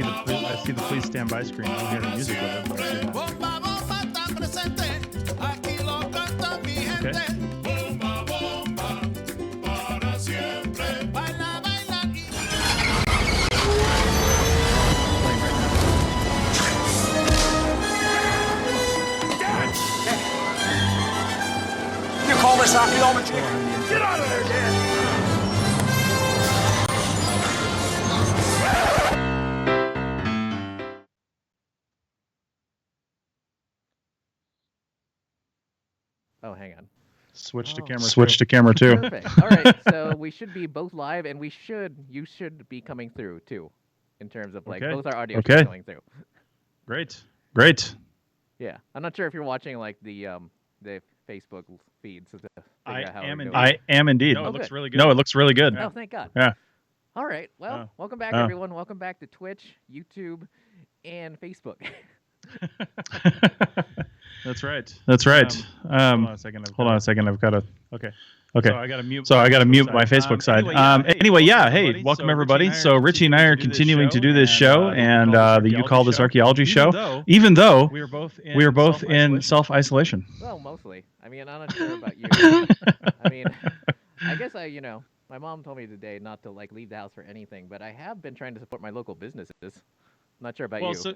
I see the please stand by screen. I don't hear the music with it, but I see that. Okay. You call this archaeology? Get out of there, Dan! Oh, hang on. Switch to camera two. Perfect. All right, so we should be both live, and you should be coming through too, in terms of like both our audio should be going through. Great. Yeah, I'm not sure if you're watching like the Facebook feed. So I am indeed. No, it looks really good. No, it looks really good. Oh, thank God. Yeah. All right. Well, welcome back, everyone. Welcome back to Twitch, YouTube, and Facebook. That's right. Hold on a second. I've got to. Okay. So I got to mute my Facebook side. Anyway, hey, welcome everybody. So Richie and I are continuing to do this show, and you call this Archaeology show, even though we are both in self-isolation. Well, mostly. I mean, I'm not sure about you. I mean, I guess my mom told me today not to like leave the house for anything, but I have been trying to support my local businesses. Not sure about you.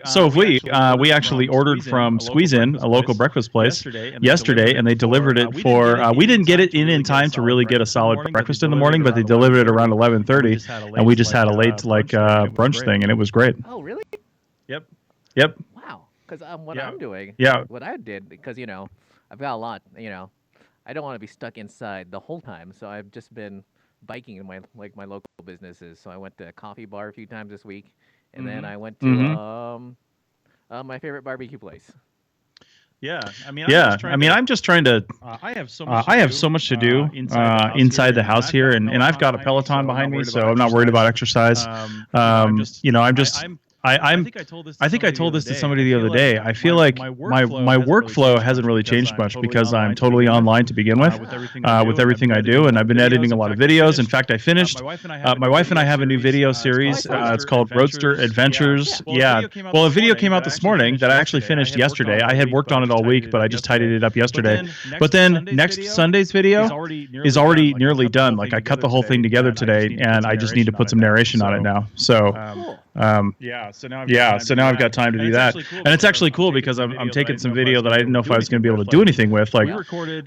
So we actually ordered from Squeeze In, a local breakfast place, yesterday, and they delivered it for. We didn't get it in time to really get a solid breakfast in the morning, but they delivered it around 11:30, and we just had a late brunch thing, and it was great. Oh, really? Yep. Wow. Because I'm doing. Yeah. What I did, because I've got a lot. I don't want to be stuck inside the whole time, so I've just been biking in my local businesses. So I went to a coffee bar a few times this week. And then I went to my favorite barbecue place. Yeah, I'm just trying to. I have so much to do inside the house here, and I've got a Peloton behind me, so I'm not worried about exercise. I think I told this to somebody the other day. I feel like my workflow hasn't really changed much because I'm totally online to begin with everything I do, and I've been editing a lot of videos. In fact, I finished. My wife and I have a new video series. It's called Roadster Adventures. Yeah. Well, a video came out this morning that I actually finished yesterday. I had worked on it all week, but I just tidied it up yesterday. But then next Sunday's video is already nearly done. Like I cut the whole thing together today, and I just need to put some narration on it now. So. So now I've got time to do that, and it's actually cool because I'm taking some video that I didn't know if I was going to be able to do anything with. Like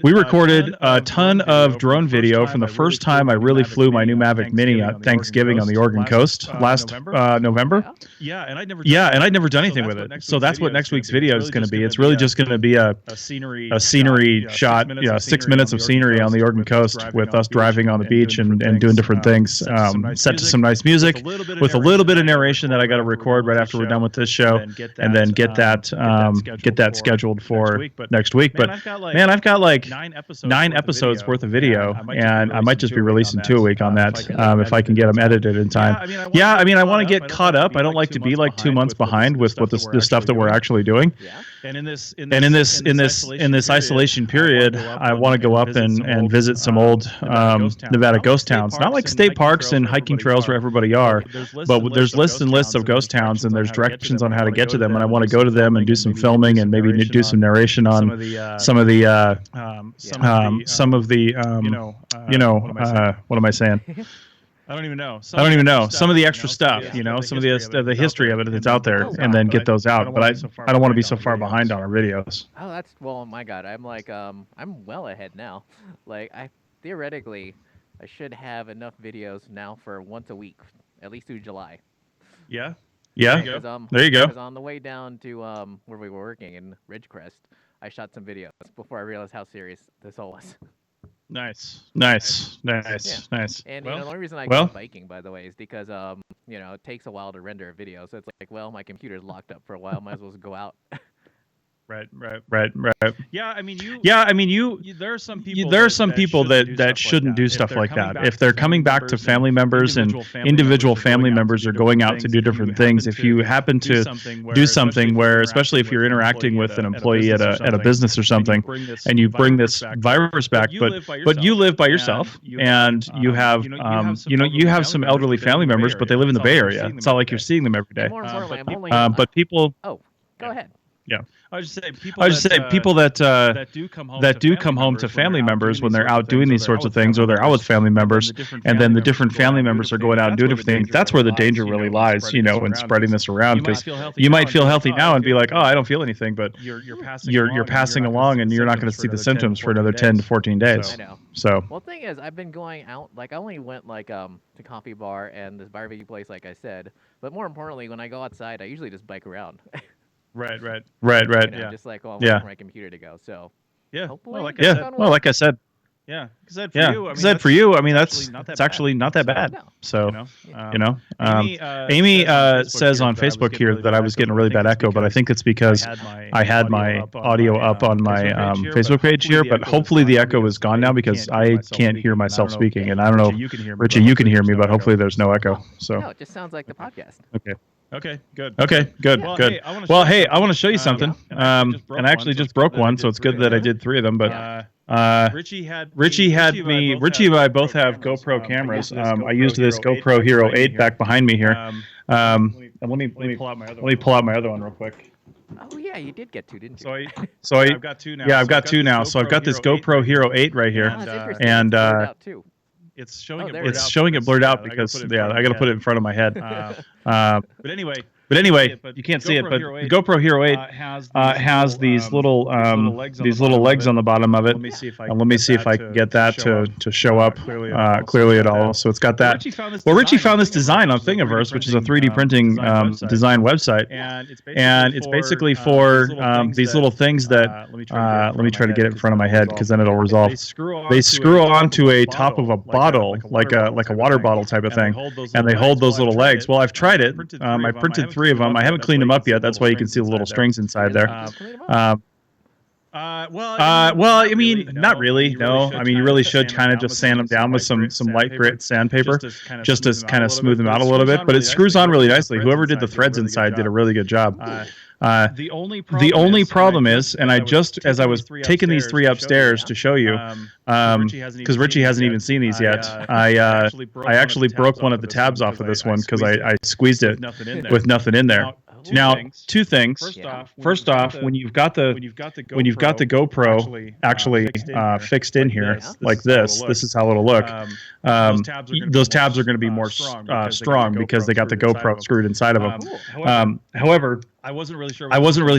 we recorded a ton of drone video from the first time I really flew my new Mavic Mini at Thanksgiving on the Oregon coast last November. Yeah, and I'd never done anything with it. So that's what next week's video is going to be. It's really just going to be a scenery shot, 6 minutes of scenery on the Oregon coast with us driving on the beach and doing different things, set to some nice music with a little bit of narration that I got to record right after we're done with this show, and then get that scheduled for next week. But man, I've got like 9 episodes worth of video, and I might just be releasing 2 a week on that if I can get them edited in time. I want to get caught up. I don't like to be like 2 months behind with the stuff that we're actually doing. And in this isolation period, I want to go up and visit some old Nevada ghost towns. Not like state parks and hiking trails where everybody are, but there's lists and lists of ghost towns, and there's directions on how to get to them. And I want to go to them and do some filming and maybe do some narration on some of the what am I saying? I don't even know. Some of the extra stuff, some of the history of it that's out there, and then get those out. But I don't want to be so far behind on our videos. Oh, well, my God, I'm like, I'm well ahead now. Like, theoretically, I should have enough videos now for once a week, at least through July. Yeah. There you go. Because on the way down to where we were working in Ridgecrest, I shot some videos before I realized how serious this all was. Nice. And the only reason I go biking, by the way, is because it takes a while to render a video. So it's like, well, my computer's locked up for a while. Might as well just go out. Right. Yeah, I mean, there are some people that shouldn't do stuff like that. If they're coming back to family members and individual family members are going out to do different things, if you happen to do something where, especially if you're interacting with an employee at a business or something, and you bring this virus back, but you live by yourself, and you have you have some elderly family members, but they live in the Bay Area. It's not like you're seeing them every day. And more importantly, I'm only. But people, Oh, go ahead. yeah. I was just saying people that do come home to family members when they're out doing these sorts of things, or they're out with family members, and then the different family members are going out and doing different things. That's where the danger really lies, in spreading this around. Because you might feel healthy now and be like, oh, I don't feel anything, but you're passing along, and you're not going to see the symptoms for another 10 to 14 days. I know. So. Well, the thing is, I've been going out. Like, I only went to coffee bar and this barbecue place, like I said. But more importantly, when I go outside, I usually just bike around. Right. Yeah. Just like, I'm waiting for my computer to go. So yeah, hopefully, well, like I said. Yeah, because for you, I mean, that's actually not that bad. So, Amy says on Facebook here that I was getting a really bad echo, but I think it's because I had my audio up on my Facebook page here. But hopefully the echo is gone now, because I can't hear myself speaking, and I don't know, Richie, you can hear me, but hopefully there's no echo. So. No, it just sounds like the podcast. Okay, good. Yeah. Well, hey, I want to show you something. And I actually just broke one, so it's good that I did 3 of them. But Richie and I both have GoPro cameras. I used this GoPro Hero 8 back behind me here. And let me pull out my other one real quick. Oh yeah, you did get 2, didn't you? I've got 2 now. Yeah, I've got 2 now. So I've got this GoPro Hero 8 right here, and it's showing it blurred out because I got to put it in front of my head. But anyway, you can't see it. But the GoPro Hero 8 has these little legs on the bottom of it. Let me see if I can get that to show up clearly at all. So it's got that. Well, Richie found this design on Thingiverse, which is a 3D printing design website, and it's basically for these little things that. Let me try to get it in front of my head, because then it'll resolve. They screw onto a top of a bottle, like a water bottle type of thing, and they hold those little legs. Well, I've tried it. I printed 3 of them. I haven't cleaned them up yet. That's why you can see the little strings inside there. Well, I mean, not really. No, I mean, you really should kind of just sand them down with some light grit sandpaper, just to kind of smooth them out a little bit. But it screws on really nicely. Whoever did the threads inside did a really good job. The only problem is, and as I was taking these 3 upstairs to show you, because Richie hasn't even seen these yet, I actually broke one of the tabs off of this one because I squeezed it with nothing in there. Now, 2 things. First off, when you've got the GoPro actually fixed in here like this is how it'll look. Those tabs are going to be more strong because they got the GoPro screwed inside of them. However, I wasn't really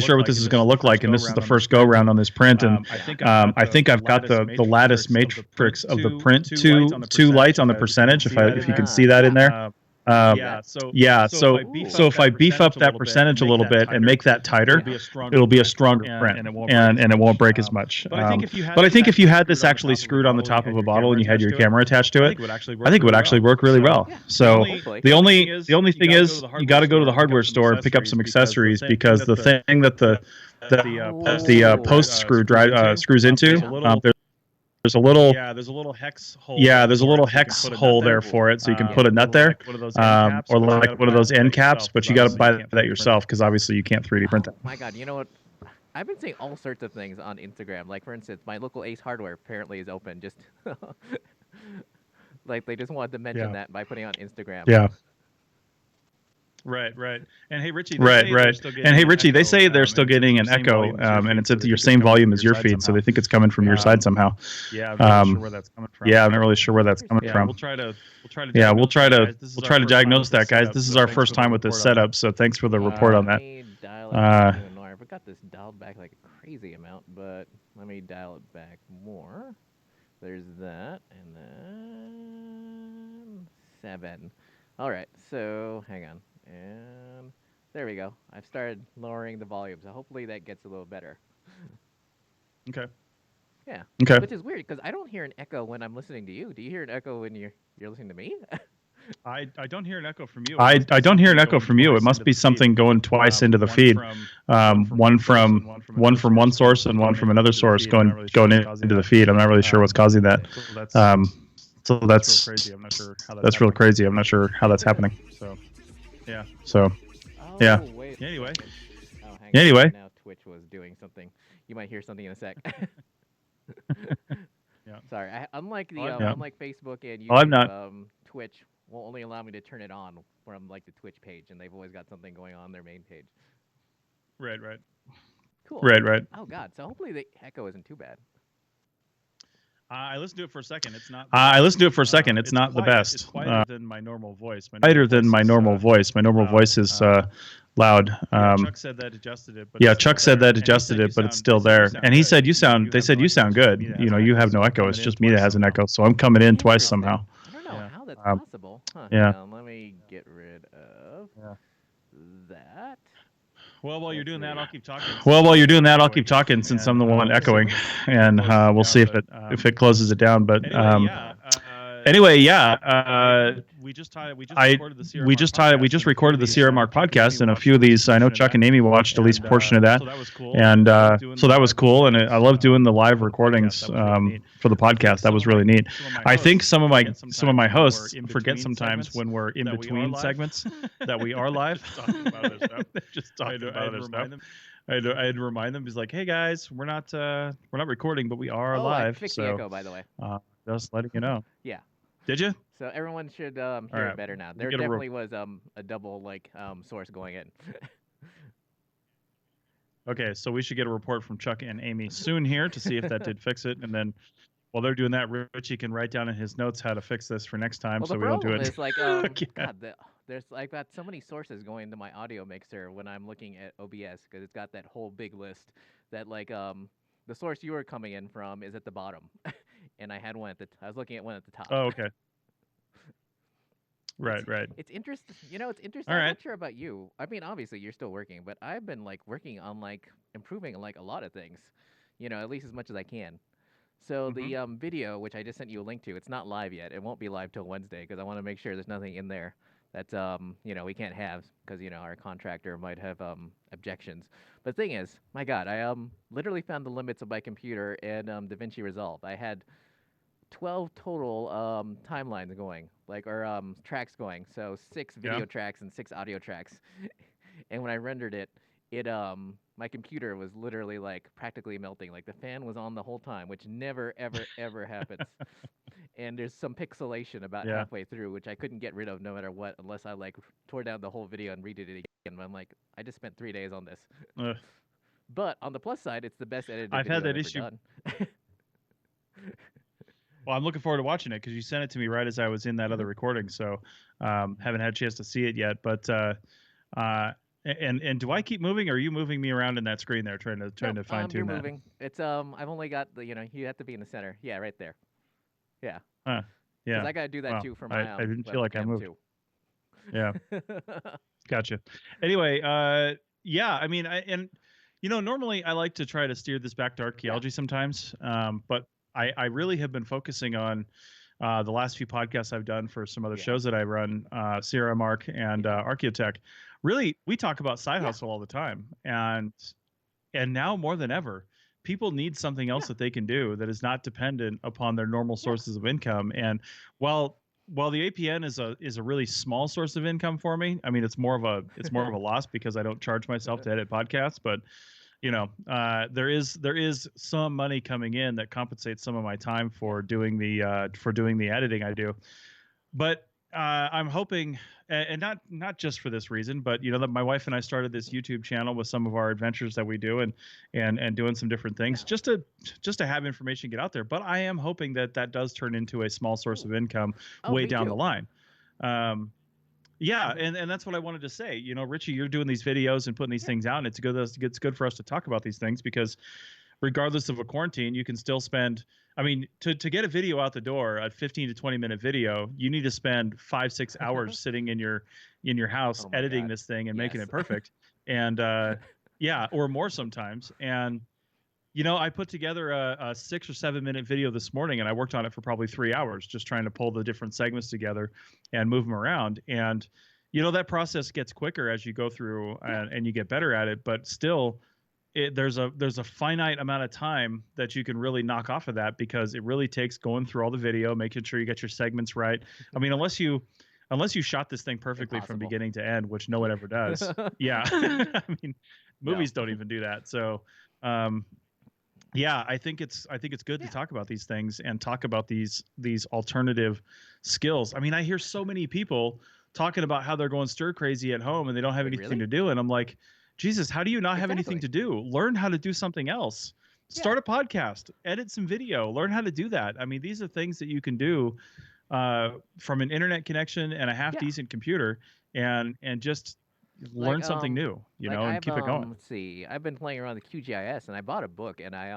sure what this is going to look like, and this is the first go round on this print, and I think I've got the lattice matrix of the print too light on the percentage. If you can see that in there. So if I beef up that percentage a little bit and make that tighter, it'll be a stronger print, and it won't break as much. But I think if you had this actually screwed on the top of a bottle and you had your camera attached to it, I think it would actually work really well. So the only thing is, you got to go to the hardware store and pick up some accessories, because the thing that the post screw screws into, there's a little hex hole. Yeah, there's a little hex hole there for it, so you can put a nut there, or like one of those end caps. But you got to buy that yourself, because obviously you can't 3D print that. My God, you know what? I've been seeing all sorts of things on Instagram. Like, for instance, my local Ace Hardware apparently is open. Just like they just wanted to mention that by putting it on Instagram. Yeah. Right. And hey, Richie. They say they're still getting an echo, and it's at your same volume as your feed, so they think it's coming from your side somehow. Yeah, I'm not sure where that's coming from. Yeah, I'm not really sure where that's coming from. We'll try to diagnose that, guys. This is our first time with this setup, so thanks for the report on that. I've got this dialed back like a crazy amount, but let me dial it back more. There's that, and then 7. All right, so hang on. And there we go. I've started lowering the volume, so hopefully that gets a little better. Okay. Yeah. Okay. Which is weird, because I don't hear an echo when I'm listening to you. Do you hear an echo when you're listening to me? I don't hear an echo from you. I don't hear an echo from you. It must be something going twice into the feed. One from one source and one from another source going into the feed. I'm not really sure what's causing that. So that's real crazy. I'm not sure how that's happening. So yeah. Oh, wait. Anyway. Oh, hang on. Anyway. Now Twitch was doing something. You might hear something in a sec. Yeah. Sorry. Unlike Facebook and YouTube, I'm not. Twitch will only allow me to turn it on from like the Twitch page, and they've always got something going on their main page. Right. Cool. Right. Oh God. So hopefully the echo isn't too bad. I listened to it for a second. It's not. It's not the best. It's quieter than my normal voice. My normal voice is loud. Chuck said that adjusted it. But Chuck said that adjusted it, but it's still there. And he said They said you sound good. You have no echo. It's just me that has an echo. So I'm coming in twice somehow. I don't know how that's possible. Huh. Yeah. Hang on, let me get rid of that. Well, while you're doing that, I'll keep talking. Since I'm the one echoing, and we'll see if it closes it down. But anyway, we just recorded the Sierra Mark podcast, and a few of these I know Chuck and Amy watched at least a portion of that, so that was cool. And so that was cool, and I love doing the live recordings for the podcast. That was really neat. I think some of my hosts forget sometimes when we're in between segments that we are live. Just talking about other stuff. I had to remind them. He's like, "Hey guys, we're not recording, but we are live." I fixed so the echo, by the way. just letting you know. Yeah. Did you? So everyone should hear it better now. There definitely was a double source going in. Okay, so we should get a report from Chuck and Amy soon here to see if that did fix it, and then while they're doing that, Richie can write down in his notes how to fix this for next time, so we don't do it. Is like, God, there's like got so many sources going into my audio mixer when I'm looking at OBS because it's got that whole big list that like the source you were coming in from is at the bottom, and I had one I was looking at one at the top. Oh, okay. Right. It's interesting. It's interesting. All right. I'm not sure about you. I mean, obviously you're still working, but I've been like working on like improving like a lot of things, at least as much as I can. So the video, which I just sent you a link to, it's not live yet. It won't be live till Wednesday because I want to make sure there's nothing in there that we can't have because our contractor might have objections. But the thing is, my God, I literally found the limits of my computer and DaVinci Resolve. I had 12 total timelines going, tracks going. So 6 video tracks and 6 audio tracks. And when I rendered it, my computer was literally like practically melting. Like the fan was on the whole time, which never, ever, ever happens. And there's some pixelation about halfway through, which I couldn't get rid of no matter what, unless I like tore down the whole video and redid it again. I'm like, I just spent 3 days on this. But on the plus side, it's the best edited I've video had that I've ever issue. done. Well, I'm looking forward to watching it because you sent it to me right as I was in that other recording, so haven't had a chance to see it yet. But and do I keep moving, or are you moving me around in that screen there, trying to fine tune that? You're moving. It's I've only got the you have to be in the center. Yeah, right there. Yeah. Yeah. Because I gotta do that too for my. I didn't feel like I moved. Too. Yeah. Gotcha. Anyway, I mean, normally I like to try to steer this back to archaeology sometimes, but I really have been focusing on the last few podcasts I've done for some other shows that I run, Sierra Mark and Archaeotech. Really, we talk about side hustle all the time, and now more than ever, people need something else that they can do that is not dependent upon their normal sources of income. And while the APN is a really small source of income for me, I mean it's more of a loss because I don't charge myself to edit podcasts, but there is some money coming in that compensates some of my time for doing the editing I do. But I'm hoping, and not just for this reason, but that my wife and I started this YouTube channel with some of our adventures that we do and doing some different things just to have information get out there. But I am hoping that does turn into a small source of income way down the line. Yeah, and that's what I wanted to say. Richie, you're doing these videos and putting these things out, and it's good for us to talk about these things because regardless of a quarantine, you can still spend. I mean, to get a video out the door, a 15 to 20 minute video, you need to spend 5-6 hours sitting in your house editing this thing and making it perfect, and or more sometimes. And I put together a 6 or 7 minute video this morning, and I worked on it for probably 3 hours, just trying to pull the different segments together and move them around. And that process gets quicker as you go through and you get better at it. But still, there's a finite amount of time that you can really knock off of that, because it really takes going through all the video, making sure you get your segments right. I mean, unless you shot this thing perfectly from beginning to end, which no one ever does. Yeah, I mean, movies don't even do that. So. Yeah, I think it's good to talk about these things and talk about these alternative skills. I mean, I hear so many people talking about how they're going stir crazy at home and they don't have anything to do, and I'm like, Jesus, how do you not have anything to do? Learn how to do something else. Start a podcast, edit some video, learn how to do that. I mean, these are things that you can do from an internet connection and a half decent computer, and just learn something new, and keep it going. Let's see. I've been playing around with QGIS, and I bought a book, and I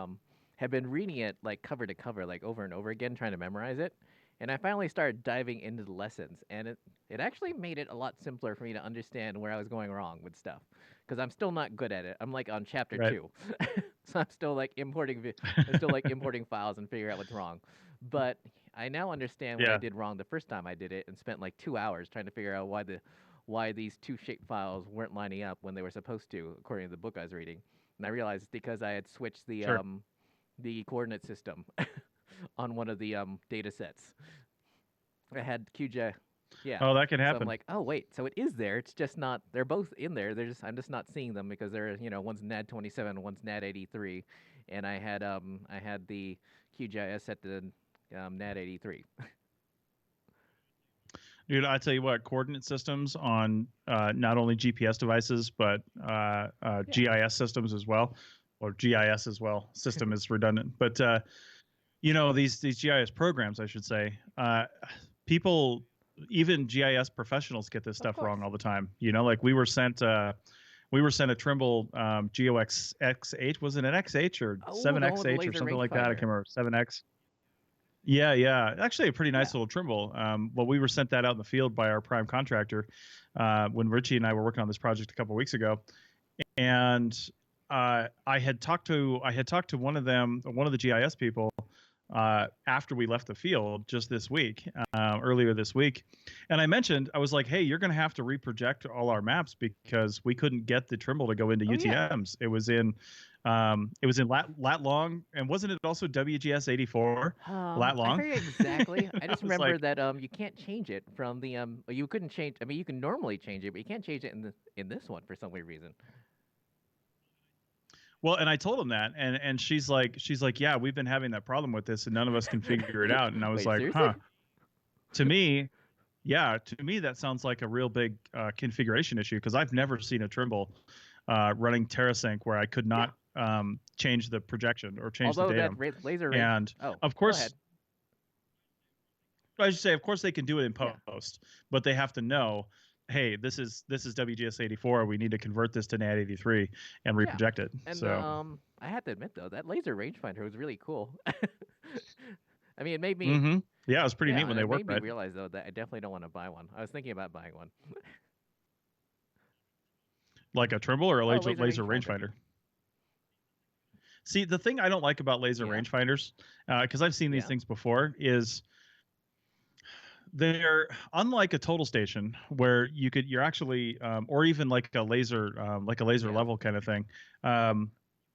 have been reading it like cover to cover, like over and over again, trying to memorize it. And I finally started diving into the lessons, and it actually made it a lot simpler for me to understand where I was going wrong with stuff, because I'm still not good at it. I'm like on chapter 2, so I'm still like importing files and figuring out what's wrong. But I now understand what I did wrong the first time I did it, and spent like 2 hours trying to figure out why these 2 shape files weren't lining up when they were supposed to, according to the book I was reading. And I realized it's because I had switched the coordinate system on one of the data sets. I had QJ. Yeah. Oh, that can happen. So I'm like, oh wait, so it is there. It's just not. They're both in there. I'm just not seeing them because they're one's NAD 27, one's NAD 83, and I had the QGIS set to NAD 83. Dude, I tell you what, coordinate systems on not only GPS devices, but GIS systems as well, or GIS as well. System is redundant. But, these GIS programs, I should say, people, even GIS professionals get this stuff wrong all the time. Like we were sent a Trimble GeoX8. Was it an XH or 7XH or something like that? I can't remember. 7X. Yeah. Actually, a pretty nice little Trimble. Well, we were sent that out in the field by our prime contractor when Richie and I were working on this project a couple of weeks ago, and I had talked to one of the GIS people after we left the field just this week, earlier this week, and I was like, hey, you're going to have to reproject all our maps because we couldn't get the Trimble to go into UTMs. Yeah. It was in lat long, and wasn't it also WGS 84 lat long? I forget exactly. I just remember that you can't change it from the you couldn't change. I mean, you can normally change it, but you can't change it in this one for some weird reason. Well, and I told him that, and she's like, yeah, we've been having that problem with this, and none of us can figure it out. And I was like, seriously? huh. To me, that sounds like a real big configuration issue, because I've never seen a Trimble running TerraSync where I could not change the projection or change the datum. That laser range. And of course, I should say, of course, they can do it in post, but they have to know, hey, this is WGS 84. We need to convert this to NAD 83 and reproject it. And so I have to admit though, that laser rangefinder was really cool. I mean, it made me. Mm-hmm. Yeah, it was pretty neat when they worked. It made me realize though that I definitely don't want to buy one. I was thinking about buying one. Like a Trimble or a laser rangefinder? See, the thing I don't like about laser rangefinders, because I've seen these things before, is they're unlike a total station where you're actually, or even like a laser level kind of thing.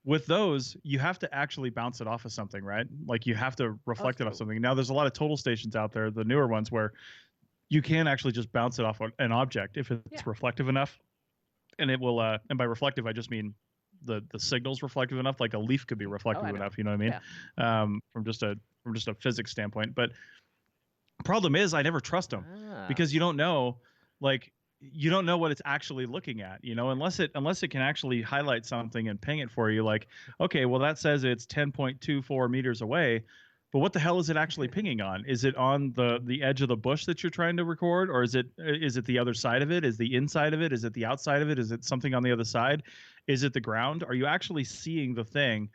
With those, you have to actually bounce it off of something, right? Like you have to reflect it off something. Now, there's a lot of total stations out there, the newer ones, where you can actually just bounce it off an object if it's reflective enough, and it will. And by reflective, I just mean the signal's reflective enough. Like a leaf could be reflective enough. You know what I mean? Yeah. From just a physics standpoint, but. Problem is, I never trust them because you don't know, you don't know what it's actually looking at, unless it can actually highlight something and ping it for you. Like, okay, well, that says it's 10.24 meters away, but what the hell is it actually pinging on? Is it on the edge of the bush that you're trying to record, or is it the other side of it? Is the inside of it? Is it the outside of it? Is it something on the other side? Is it the ground? Are you actually seeing the thing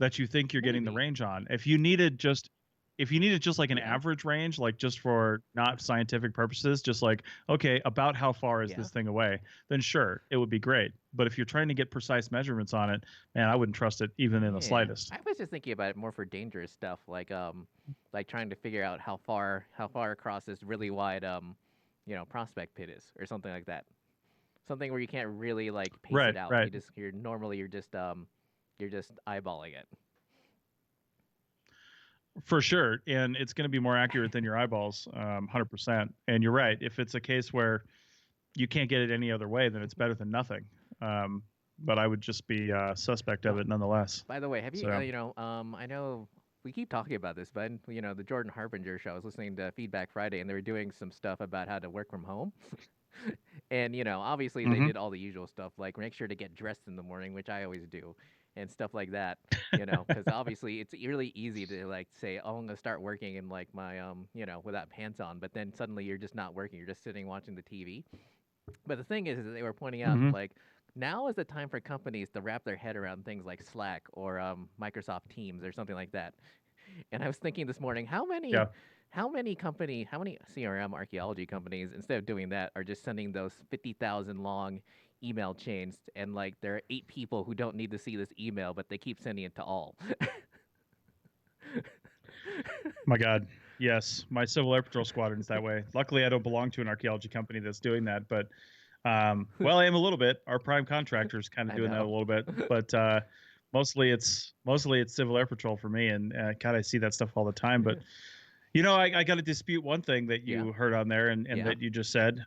that you think you're getting the range on? If you needed just like an average range, like just for not scientific purposes, just like, okay, about how far is this thing away, then sure, it would be great. But if you're trying to get precise measurements on it, man, I wouldn't trust it even in the Yeah, slightest. I was just thinking about it more for dangerous stuff, like trying to figure out how far across this really wide prospect pit is, or something like that. Something where you can't really like pace Right, it out. right. You're just eyeballing it. For sure, and it's going to be more accurate than your eyeballs, 100%. And you're right. If it's a case where you can't get it any other way, then it's better than nothing. But I would just be suspect of it nonetheless. By the way, have you, So, I know we keep talking about this, but the Jordan Harbinger show, I was listening to Feedback Friday, and they were doing some stuff about how to work from home. And, obviously they did all the usual stuff, like make sure to get dressed in the morning, which I always do, and stuff like that, because obviously it's really easy to like say, oh, I'm going to start working in like my, without pants on, but then suddenly you're just not working. You're just sitting watching the TV. But the thing is that they were pointing out, like, now is the time for companies to wrap their head around things like Slack or Microsoft Teams or something like that. And I was thinking this morning, yeah. how many CRM archaeology companies, instead of doing that, are just sending those 50,000 long email chains, and like there are 8 people who don't need to see this email, but they keep sending it to all. My God. Yes. My Civil Air Patrol squadron's that way. Luckily, I don't belong to an archaeology company that's doing that, but well, I am a little bit. Our prime contractor's kind of I doing that a know. little bit, but mostly it's Civil Air Patrol for me, and God, I see that stuff all the time. But I got to dispute one thing that Yeah. you heard on there, and Yeah. that you just said.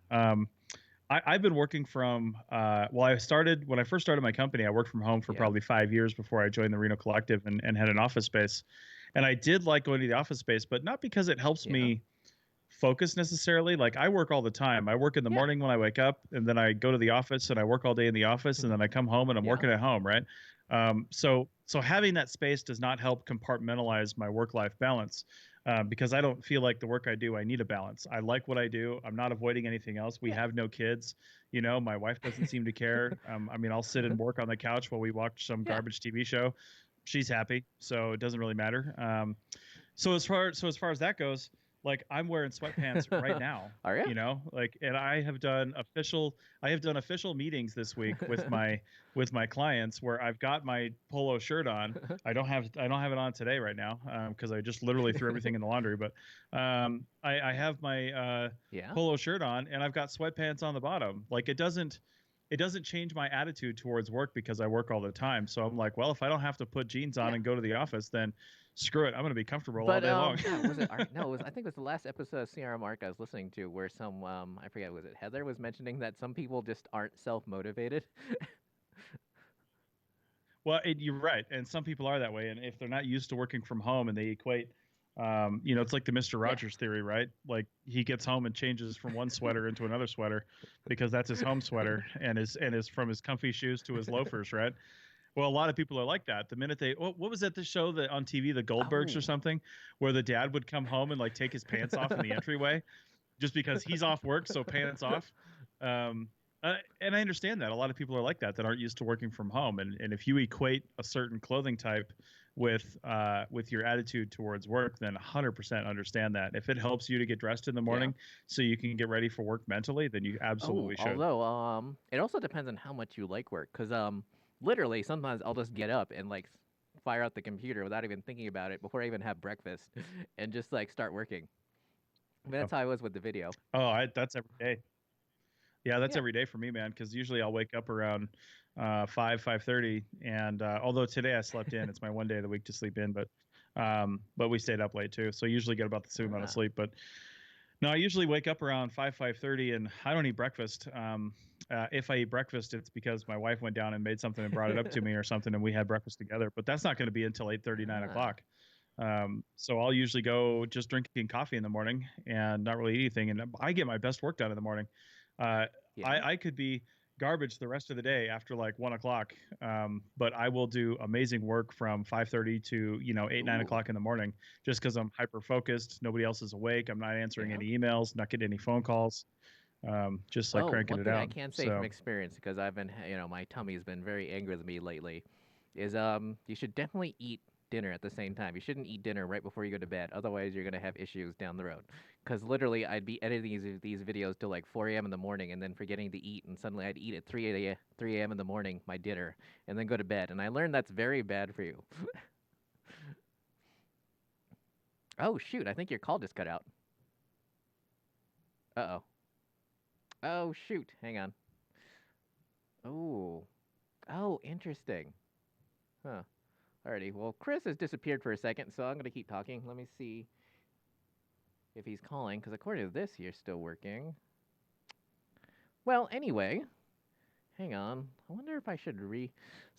I've been working from when I first started my company, I worked from home for Yeah. probably 5 years before I joined the Reno Collective and had an office space. And I did like going to the office space, but not because it helps Yeah. me focus necessarily. Like I work all the time. I work in the Yeah. morning when I wake up, and then I go to the office and I work all day in the office, and then I come home and I'm Yeah. working at home, right? So having that space does not help compartmentalize my work-life balance. Because I don't feel like the work I do, I need a balance. I like what I do. I'm not avoiding anything else. We have no kids. My wife doesn't seem to care. I mean, I'll sit and work on the couch while we watch some Yeah. garbage TV show. She's happy, so it doesn't really matter. So as far as that goes, like I'm wearing sweatpants right now. Are ya? Like, and I have done official meetings this week with my clients where I've got my polo shirt on. I don't have it on today right now because I just literally threw everything in the laundry. But I have my Yeah. polo shirt on, and I've got sweatpants on the bottom. Like it doesn't change my attitude towards work because I work all the time. So I'm like, well, if I don't have to put jeans on and go to the office, then screw it. I'm going to be comfortable all day long. God, was it? No, I think it was the last episode of CRM Arc I was listening to, where some I forget, was it Heather was mentioning that some people just aren't self motivated. Well, you're right, and some people are that way, and if they're not used to working from home and they equate, it's like the Mister Yeah. Rogers theory, right? Like he gets home and changes from one sweater into another sweater because that's his home sweater, and is from his comfy shoes to his loafers, right? Well, a lot of people are like that. The minute what was that the show that on TV, the Goldbergs or Oh. something, where the dad would come home and like take his pants off in the entryway, just because he's off work, so pants off. And I understand that a lot of people are like that aren't used to working from home, and if you equate a certain clothing type with your attitude towards work, then 100% understand that. If it helps you to get dressed in the morning so you can get ready for work mentally, then you absolutely should. Although it also depends on how much you like work, because literally sometimes I'll just get up and like fire out the computer without even thinking about it before I even have breakfast, and just like start working. I mean, that's how I was with the video. Oh, that's every day. Yeah, that's Yeah. every day for me, man. Because usually I'll wake up around 5:30, and although today I slept in, it's my one day of the week to sleep in, but we stayed up late too, so I usually get about the same amount of sleep. But no, I usually wake up around 5:30, and I don't eat breakfast. If I eat breakfast, it's because my wife went down and made something and brought it up to me or something, and we had breakfast together. But that's not going to be until 8:30, 9 o'clock. So I'll usually go just drinking coffee in the morning and not really eat anything, and I get my best work done in the morning. Uh, Yeah. I could be garbage the rest of the day after like 1 o'clock, but I will do amazing work from 5:30 to 8, 9 o'clock in the morning, just because I'm hyper focused. Nobody else is awake. I'm not answering Yeah. any emails, not getting any phone calls, just like Oh, cranking one it thing I out. can say So from experience, because I've been, my tummy's been very angry with me lately, is you should definitely eat dinner at the same time. You shouldn't eat dinner right before you go to bed. Otherwise, you're gonna have issues down the road. Because literally, I'd be editing these videos till like 4 a.m. in the morning, and then forgetting to eat, and suddenly I'd eat at 3 a.m. in the morning my dinner, and then go to bed. And I learned that's very bad for you. Oh shoot! I think your call just cut out. Uh oh. Oh shoot! Hang on. Oh. Oh, interesting. Huh. Alrighty. Well, Chris has disappeared for a second, so I'm gonna keep talking. Let me see if he's calling, because according to this, he's still working. Well, anyway, hang on. I wonder if I should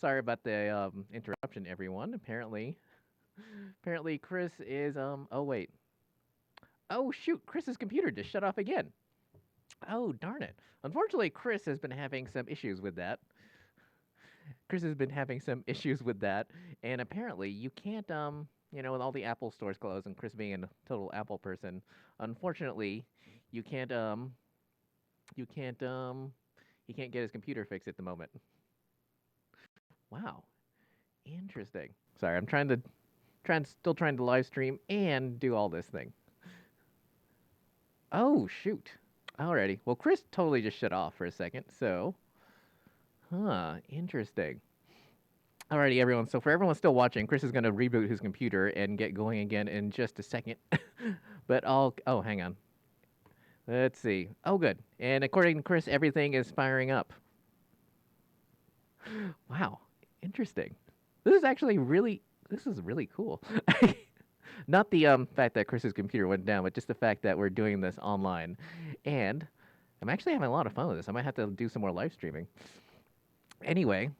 Sorry about the interruption, everyone. Apparently, Chris is Oh wait. Oh shoot! Chris's computer just shut off again. Oh darn it! Unfortunately, Chris has been having some issues with that. And apparently you can't with all the Apple stores closed and Chris being a total Apple person, unfortunately, you can't you can't he can't get his computer fixed at the moment. Wow. Interesting. Sorry, I'm still trying to live stream and do all this thing. Oh shoot. Alrighty. Well, Chris totally just shut off for a second, so interesting. Alrighty, everyone. So for everyone still watching, Chris is going to reboot his computer and get going again in just a second. But oh, hang on. Let's see. Oh, good. And according to Chris, everything is firing up. Wow. Interesting. This is really cool. Not the fact that Chris's computer went down, but just the fact that we're doing this online. And I'm actually having a lot of fun with this. I might have to do some more live streaming. Anyway,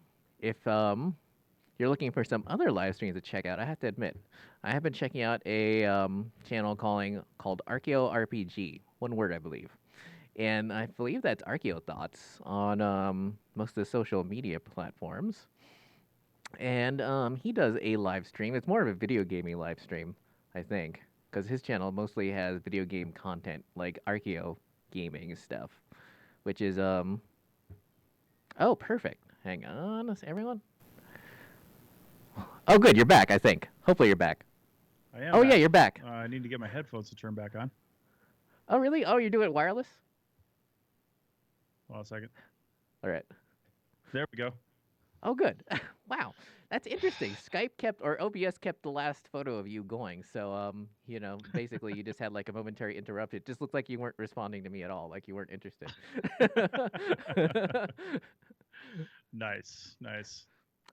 if you're looking for some other live streams to check out, I have to admit, I have been checking out a channel called Archaeology. One word, I believe. And I believe that's Archeo Thoughts on most of the social media platforms. And he does a live stream. It's more of a video gaming live stream, I think, because his channel mostly has video game content, like Archeo gaming stuff, which is Oh, perfect. Hang on, everyone. Oh, good. You're back, I think. Hopefully you're back. I am. Oh, back. Yeah, you're back. I need to get my headphones to turn back on. Oh, really? Oh, you're doing it wireless? Hold on a second. All right. There we go. Oh, good. Wow. That's interesting. OBS kept the last photo of you going. So, basically you just had like a momentary interruption. It just looked like you weren't responding to me at all, like you weren't interested. Nice.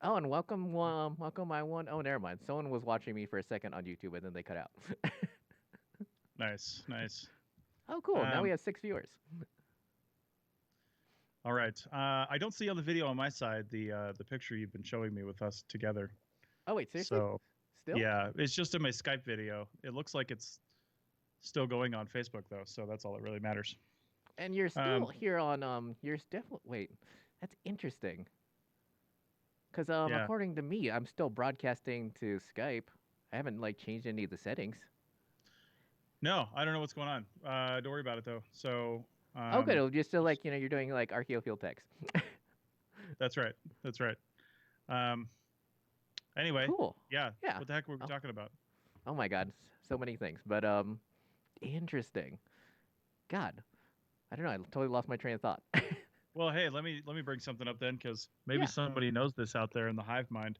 Oh, and welcome my one. Oh, never mind. Someone was watching me for a second on YouTube, and then they cut out. Nice. Oh, cool. Now we have 6 viewers. All right. I don't see on the video on my side the picture you've been showing me with us together. Oh, wait, seriously? So, Still? yeah, it's just in my Skype video. It looks like it's still going on Facebook, though, so that's all that really matters. And you're still here on you're definitely wait. That's interesting. Because Yeah. according to me, I'm still broadcasting to Skype. I haven't like changed any of the settings. No, I don't know what's going on. Don't worry about it though. So. Oh, good. It'll just still like you're doing like Archaeofield text. That's right. Anyway. Cool. Yeah. Yeah. What the heck were we talking about? Oh my God, so many things. But interesting. God, I don't know. I totally lost my train of thought. Well, hey, let me bring something up then, because maybe somebody knows this out there in the hive mind.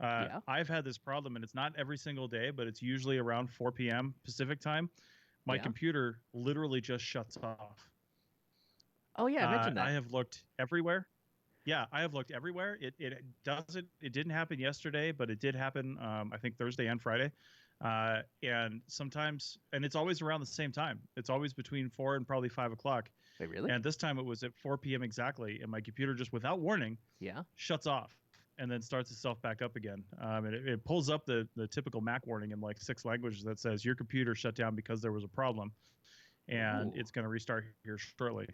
I've had this problem, and it's not every single day, but it's usually around 4 p.m. Pacific time. My computer literally just shuts off. Oh yeah, I mentioned that. I have looked everywhere. Yeah, I have looked everywhere. It didn't happen yesterday, but it did happen. I think Thursday and Friday. And sometimes, and it's always around the same time. It's always between 4 and probably 5 o'clock. Wait, really? And this time it was at 4 p.m. exactly, and my computer just without warning, shuts off and then starts itself back up again. And it pulls up the typical Mac warning in like 6 languages that says your computer shut down because there was a problem, and it's going to restart here shortly.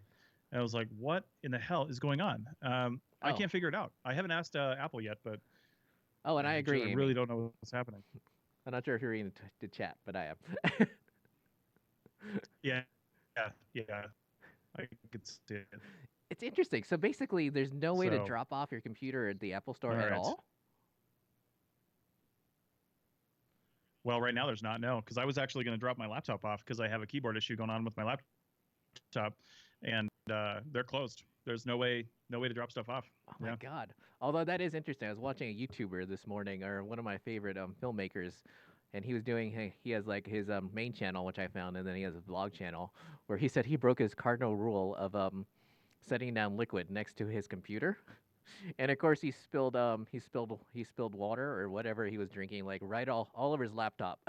And I was like, what in the hell is going on? I can't figure it out. I haven't asked Apple yet, but and I agree. I really don't know what's happening. I'm not sure if you're reading the chat, but I am. Yeah. I could see it. It's interesting. So basically, there's no way to drop off your computer at the Apple Store at all? Well, right now there's not, no, because I was actually going to drop my laptop off because I have a keyboard issue going on with my laptop, and they're closed. There's no way to drop stuff off. Oh my God. Although that is interesting. I was watching a YouTuber this morning, or one of my favorite filmmakers, and he was doing, he has like his main channel, which I found, and then he has a vlog channel where he said he broke his cardinal rule of setting down liquid next to his computer. And of course he spilled water or whatever he was drinking, like right all over his laptop.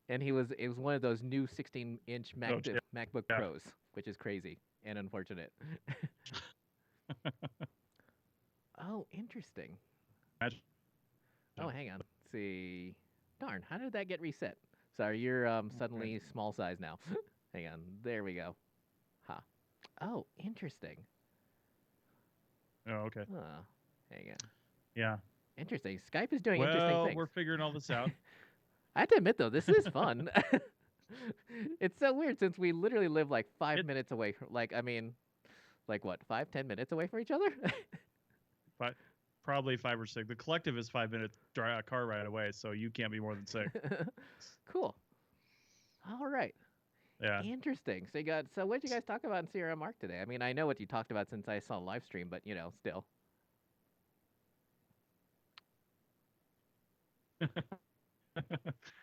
And it was one of those new 16-inch MacBook Pros, which is crazy and unfortunate. Oh, interesting. Oh, hang on. Let's see. Darn, how did that get reset? Sorry, you're suddenly small size now. Hang on. There we go. Huh. Oh, interesting. Oh, okay. Hang on. Yeah. Interesting. Skype is doing interesting things. Well, we're figuring all this out. I have to admit, though, this is fun. It's so weird since we literally live like 5 minutes away from, like what, 5-10 minutes away from each other? Probably 5 or 6. The collective is 5 minutes car ride away, so you can't be more than 6. Cool. All right. Yeah. Interesting. So what did you guys talk about in CRM Arc today? I mean, I know what you talked about since I saw a live stream, but still.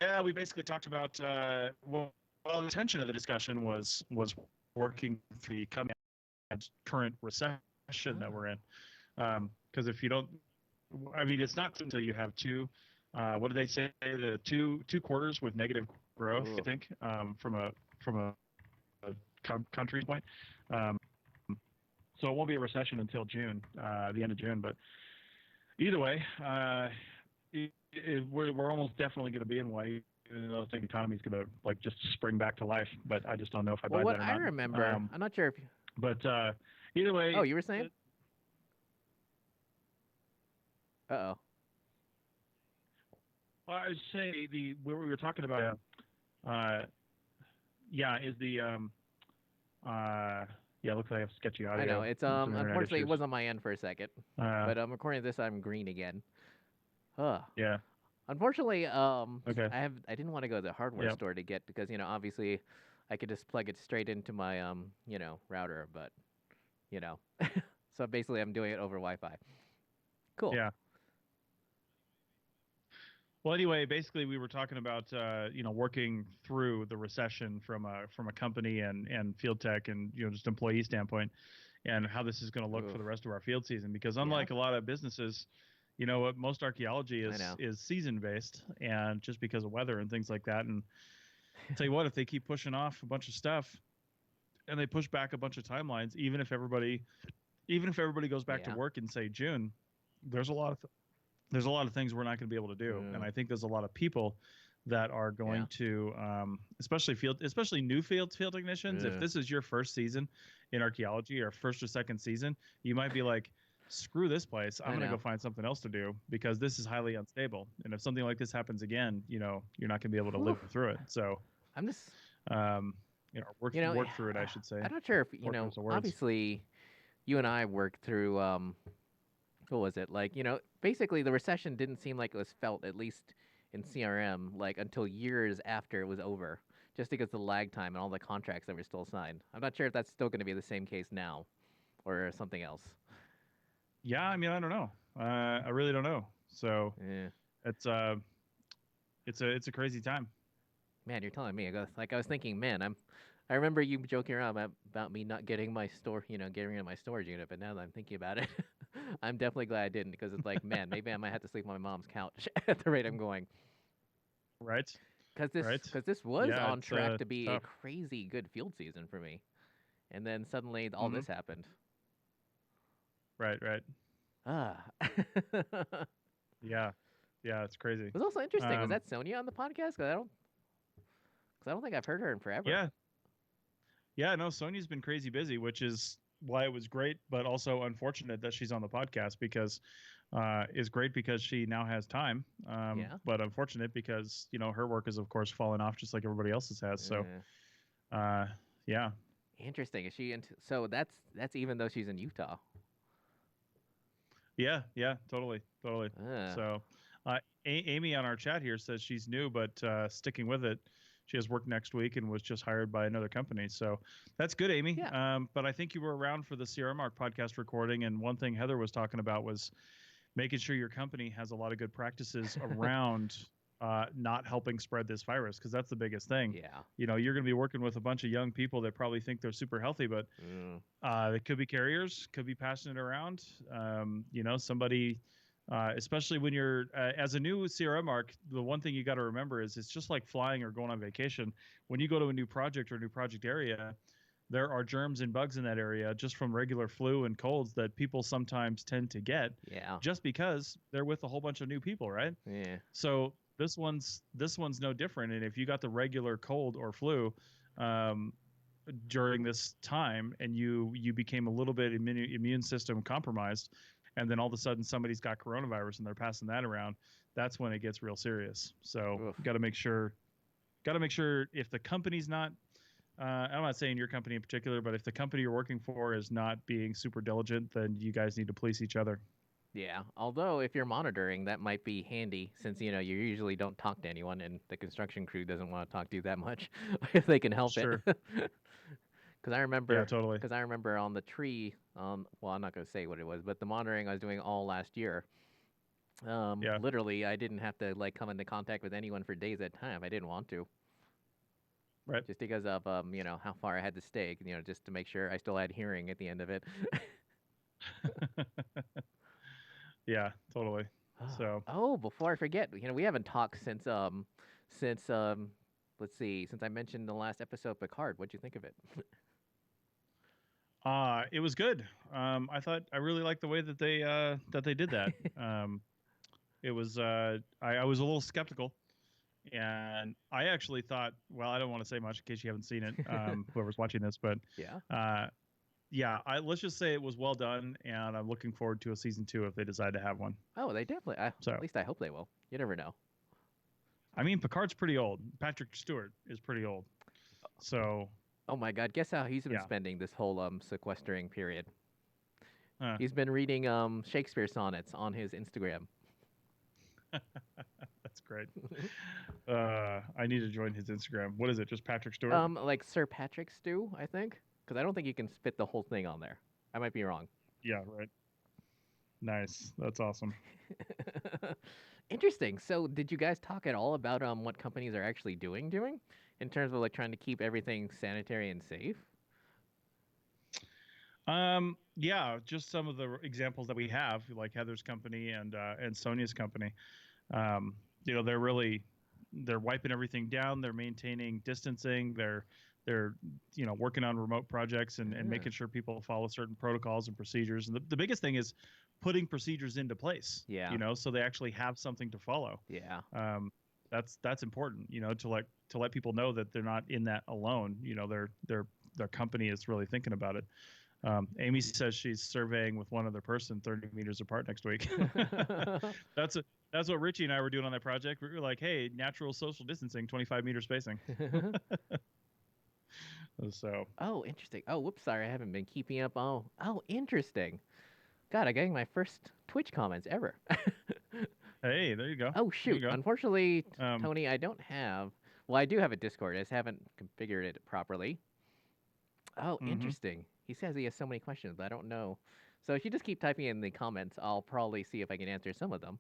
Yeah, we basically talked about well, the intention of the discussion was working through the current recession that we're in. Because if you don't, I mean, it's not until you have what do they say? The two quarters with negative growth, I think, from a country point. So it won't be a recession until June, the end of June. But either way, we're almost definitely going to be in one. Even though I think the economy is going to just spring back to life, but I just don't know if I buy that or not. What I remember, I'm not sure if. But either way. Oh, you were saying? Uh-oh. Well, I would say what we were talking about, is the it looks like I have sketchy audio. I know it's unfortunately it was on my end for a second, but according to this, I'm green again. Yeah. Unfortunately, okay. I didn't want to go to the hardware store to get, because obviously I could just plug it straight into my router, but so basically I'm doing it over Wi-Fi. Cool. Yeah. Well, anyway, basically we were talking about working through the recession from a company and field tech and just employee standpoint, and how this is going to look for the rest of our field season. Because unlike a lot of businesses, most archaeology is season based, and just because of weather and things like that. And I'll tell you what, if they keep pushing off a bunch of stuff, and they push back a bunch of timelines, even if everybody goes back to work in, say, June, there's a lot of things we're not going to be able to do. And I think there's a lot of people that are going to, especially new field technicians. If this is your first season in archaeology, or first or second season, you might be like, screw this place. I'm going to go find something else to do, because this is highly unstable. And if something like this happens again, you're not going to be able to live through it. So I'm just, work through it, I should say. I'm not sure if, obviously you and I worked through, what was it? Basically the recession didn't seem like it was felt, at least in CRM, until years after it was over, just because of the lag time and all the contracts that were still signed. I'm not sure if that's still going to be the same case now, or something else. Yeah, I mean, I don't know. I really don't know. So it's a crazy time. Man, you're telling me. I was thinking, man, I remember you joking around about me not getting my getting rid of my storage unit, but now that I'm thinking about it, I'm definitely glad I didn't, because it's like, man, maybe I might have to sleep on my mom's couch at the rate I'm going. Right. Because this was on track to be a crazy good field season for me, and then suddenly all this happened. Right. Ah. Yeah, it's crazy. It was also interesting. Was that Sonia on the podcast? Because I don't think I've heard her in forever. Yeah. No, Sonia's been crazy busy, which is why it was great, but also unfortunate that she's on the podcast, because is great because she now has time. But unfortunate because her work is of course falling off just like everybody else's has. So, yeah. Interesting. Is she into? So that's even though she's in Utah. Yeah, totally. So, Amy on our chat here says she's new, but sticking with it. She has work next week and was just hired by another company. So that's good, Amy. Yeah. But I think you were around for the Sierra Mark podcast recording. And one thing Heather was talking about was making sure your company has a lot of good practices around not helping spread this virus, because that's the biggest thing. Yeah. You're going to be working with a bunch of young people that probably think they're super healthy, but they could be carriers, could be passing it around. Somebody, especially when you're as a new CRM mark, the one thing you got to remember is it's just like flying or going on vacation. When you go to a new project or a new project area, there are germs and bugs in that area just from regular flu and colds that people sometimes tend to get just because they're with a whole bunch of new people, right? Yeah. So this one's no different. And if you got the regular cold or flu during this time and you became a little bit immune system compromised, and then all of a sudden somebody's got coronavirus and they're passing that around, that's when it gets real serious. So got to make sure if the company's not, I'm not saying your company in particular, but if the company you're working for is not being super diligent, then you guys need to police each other. Yeah, although if you're monitoring, that might be handy since, you usually don't talk to anyone and the construction crew doesn't want to talk to you that much if they can help it. Because I remember, yeah, totally. Because I remember on the tree, well, I'm not going to say what it was, but the monitoring I was doing all last year, literally, I didn't have to come into contact with anyone for days at a time. I didn't want to. Right. Just because of, how far I had to stay, just to make sure I still had hearing at the end of it. Yeah, totally. So. Before I forget, we haven't talked since let's see, since I mentioned the last episode Picard. What'd you think of it? It was good. I really liked the way that they did that. It was I was a little skeptical, and I actually thought, well, I don't want to say much in case you haven't seen it, whoever's watching this, but let's just say it was well done, and I'm looking forward to a season 2 if they decide to have one. Oh, they definitely. At least I hope they will. You never know. I mean, Picard's pretty old. Patrick Stewart is pretty old. So. Oh my God! Guess how he's been spending this whole sequestering period. He's been reading Shakespeare sonnets on his Instagram. That's great. I need to join his Instagram. What is it? Just Patrick Stewart? Like Sir Patrick Stew, I think. Because I don't think you can fit the whole thing on there. I might be wrong. Yeah, right. Nice. That's awesome. Interesting. So, did you guys talk at all about what companies are actually doing in terms of trying to keep everything sanitary and safe? Yeah, just some of the examples that we have, like Heather's company and Sonia's company. They're wiping everything down. They're maintaining distancing. They're working on remote projects and making sure people follow certain protocols and procedures. And the biggest thing is putting procedures into place. Yeah. So they actually have something to follow. Yeah. That's important. To let people know that they're not in that alone. Their company is really thinking about it. Amy says she's surveying with one other person 30 meters apart next week. That's what Richie and I were doing on that project. We were like, hey, natural social distancing, 25 meter spacing. So. Oh, interesting. Oh, whoops, sorry, I haven't been keeping up. Oh, interesting. God, I'm getting my first Twitch comments ever. Hey, there you go. Oh, shoot. Unfortunately, Tony, I don't have... Well, I do have a Discord. I just haven't configured it properly. Oh, interesting. He says he has so many questions, but I don't know. So if you just keep typing in the comments, I'll probably see if I can answer some of them.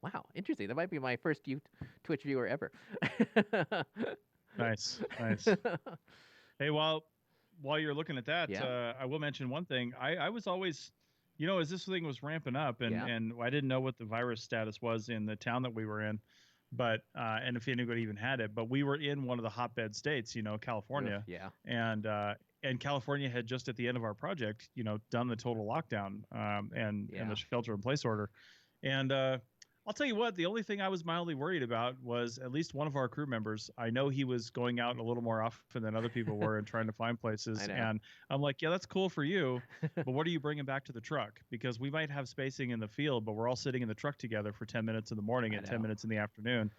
Wow, interesting. That might be my first Twitch viewer ever. Nice. Hey, while you're looking at that, I will mention one thing. I was always, as this thing was ramping up, and I didn't know what the virus status was in the town that we were in, but and if anybody even had it, but we were in one of the hotbed states, California. Yeah. And California had just at the end of our project, done the total lockdown and the shelter-in-place order. And I'll tell you what, the only thing I was mildly worried about was at least one of our crew members. I know he was going out a little more often than other people were and trying to find places. And I'm like, yeah, that's cool for you, but what are you bringing back to the truck? Because we might have spacing in the field, but we're all sitting in the truck together for 10 minutes in the morning and 10 minutes in the afternoon.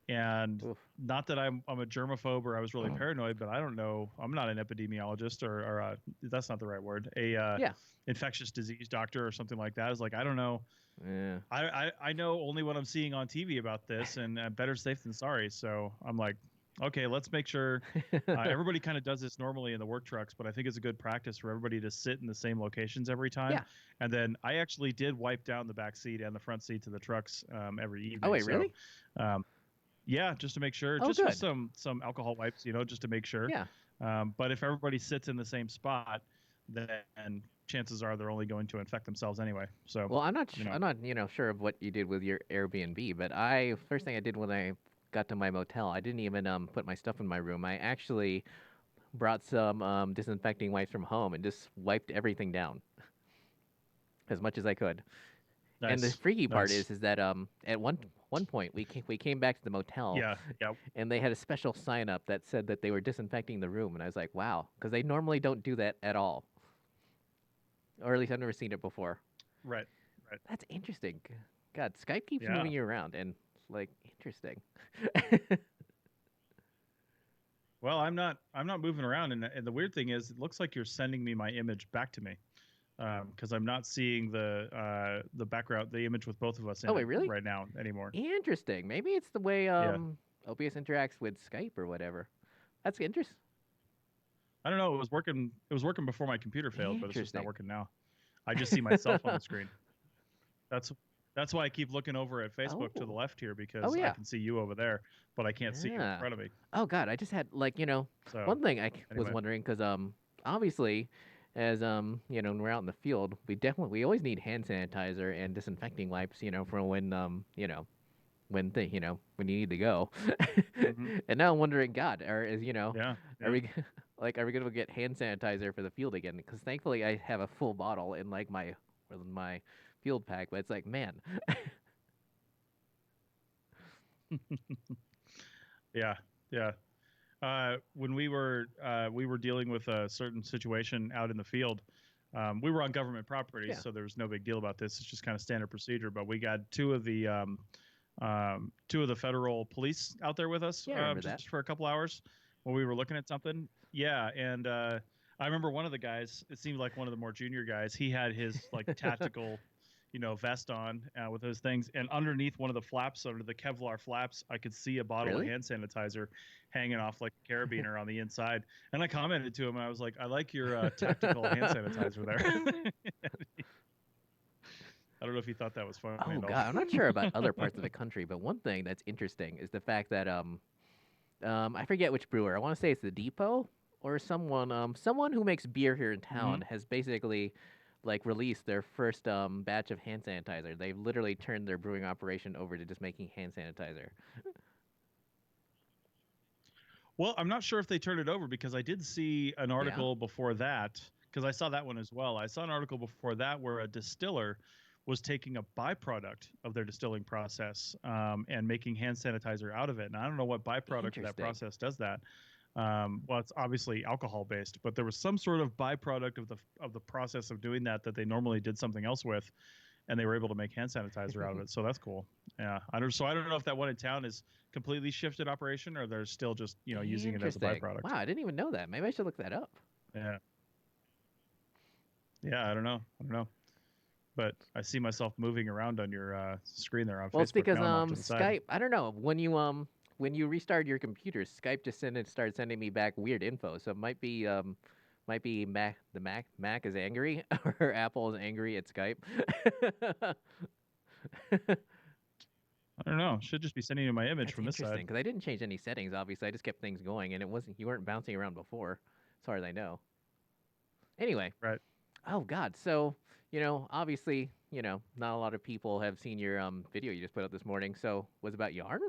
And Oof. not that I'm a germaphobe or I was really paranoid, but I don't know. I'm not an epidemiologist or that's not the right word. Yeah. Infectious disease doctor or something like that. Is like I don't know. Yeah. I know only what I'm seeing on TV about this, and better safe than sorry. So I'm like, okay, let's make sure everybody kind of does this normally in the work trucks, but I think it's a good practice for everybody to sit in the same locations every time. Yeah. And then I actually did wipe down the back seat and the front seat to the trucks every evening. Oh wait, so, really? Yeah, just to make sure, Oh, just good. with some alcohol wipes, just to make sure. Yeah. But if everybody sits in the same spot, then chances are they're only going to infect themselves anyway. So, Well, I'm not sure of what you did with your Airbnb, but first thing I did when I got to my motel, I didn't even put my stuff in my room. I actually brought some disinfecting wipes from home and just wiped everything down as much as I could. And the nice, freaky part nice. is that at one point we came back to the motel, Yeah. and they had a special sign up that said that they were disinfecting the room, and I was like, wow, because they normally don't do that at all, or at least I've never seen it before. Right. That's interesting. God, Skype keeps Yeah. moving you around, and like interesting. Well, I'm not moving around, and the weird thing is, it looks like you're sending me my image back to me, because I'm not seeing the background, the image with both of us in Oh wait, it really? right now anymore. Interesting. Maybe it's the way Yeah. OBS interacts with Skype or whatever. That's interesting. I don't know. It was working. It was working before my computer failed, but it's just not Interesting. working now. I just see myself on the screen. That's that's why I keep looking over at Facebook to the Oh. left here, Oh because I yeah. can see you over there, but I can't see you in Yeah. front of me. Oh God, I just had So one thing was anyway, wondering because obviously as when we're out in the field we always need hand sanitizer and disinfecting wipes for when when you need to go. hmm And now I'm wondering, God, yeah, are yeah. we are we gonna get hand sanitizer for the field again? Because thankfully I have a full bottle in like my field pack, but it's like man, Yeah, yeah. When we were dealing with a certain situation out in the field, we were on government property, yeah, so there was no big deal about this. It's just kind of standard procedure. But we got two of the federal police out there with us, yeah, I remember that. just for a couple hours when we were looking at something. Yeah, and I remember one of the guys. It seemed like one of the more junior guys. He had his like tactical, vest on with those things, and underneath one of the flaps, under the Kevlar flaps, I could see a bottle of Really? hand sanitizer hanging off like a carabiner on the inside. And I commented to him, and I was like, "I like your tactical hand sanitizer there." I don't know if he thought that was funny Oh at all. God, I'm not sure about other parts of the country, but one thing that's interesting is the fact that I forget which brewer. I want to say it's the Depot or someone who makes beer here in town hmm has basically like released their first batch of hand sanitizer. They've literally turned their brewing operation over to just making hand sanitizer. Well, I'm not sure if they turned it over, because I did see an Yeah. article before that, because I saw that one as well. I saw an article before that where a distiller was taking a byproduct of their distilling process, and making hand sanitizer out of it. And I don't know what byproduct of that Interesting. process does that. Well, it's obviously alcohol based, but there was some sort of byproduct of the process of doing that they normally did something else with, and they were able to make hand sanitizer out of it. So that's cool. Yeah, I don't know if that one in town is completely shifted operation, or they're still just using it as a Interesting. Wow, byproduct. I didn't even know that. Maybe I should look that up. Yeah, yeah. I don't know. But I see myself moving around on your screen there on Well, it's Facebook. because Now I'm off to the side. Skype. I don't know when you restarted your computer, Skype just started sending me back weird info. So it might be Mac is angry or Apple is angry at Skype. I don't know. Should just be sending you my image That's from this side. interesting because I didn't change any settings. Obviously, I just kept things going, and you weren't bouncing around before, as far as I know. Anyway, Right. oh God, so obviously, not a lot of people have seen your video you just put up this morning. So was it about yarn?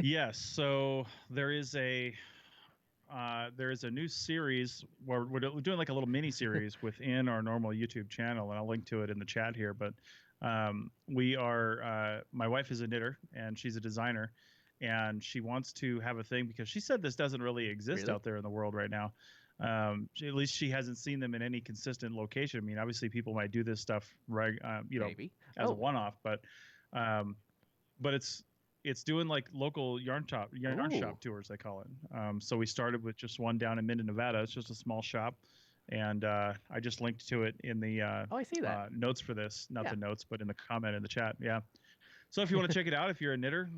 Yes. So there is a new series where we're doing like a little mini series within our normal YouTube channel, and I'll link to it in the chat here. But we are my wife is a knitter and she's a designer, and she wants to have a thing because she said this doesn't really exist Really? out there in the world right now. At least she hasn't seen them in any consistent location. I mean, obviously people might do this stuff, Maybe. as a Oh, one-off, but But it's doing like local yarn Ooh. shop tours, they call it. So we started with just one down in Minden, Nevada. It's just a small shop, and I just linked to it in the Oh, I see that. notes for this. Not Yeah. the notes, but in the comment in the chat. Yeah. So if you want to check it out, if you're a knitter,